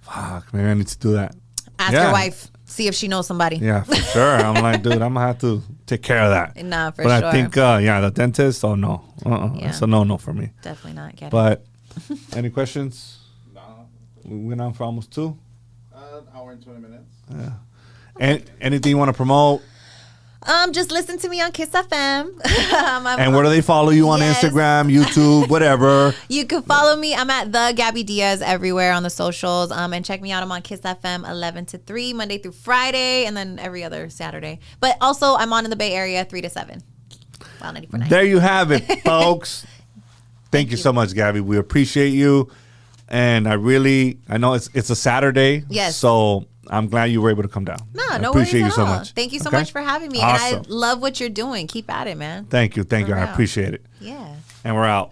Fuck, maybe I need to do that.
Ask your wife. See if she knows somebody.
Yeah, for sure. I'm like, dude, I'm going to have to take care of that.
Nah, for
but
sure.
I think, the dentist, oh, no.
Yeah.
It's a no for me.
Definitely not getting
But any questions?
No.
We went on for almost 2.
Hour and 20 minutes.
Yeah. And anything you want to promote?
Just listen to me on Kiss FM.
And where do they follow you on
Yes.
Instagram, YouTube, whatever?
You can follow me. I'm at the Gabby Diaz everywhere on the socials. And check me out. I'm on Kiss FM 11 to 3, Monday through Friday, and then every other Saturday. But also, I'm on in the Bay Area 3 to 7. Wow, 94.9.
There you have it, folks. Thank you so much, Gabby. We appreciate you. And I know it's a Saturday.
Yes.
So I'm glad you were able to come down.
No, no
appreciate
worries
you
at
so
all.
much.
Thank you so
Okay?
much for having me.
Awesome.
And I love what you're doing. Keep at it, man.
Thank you.
For
I
real.
appreciate it.
Yeah.
And we're out.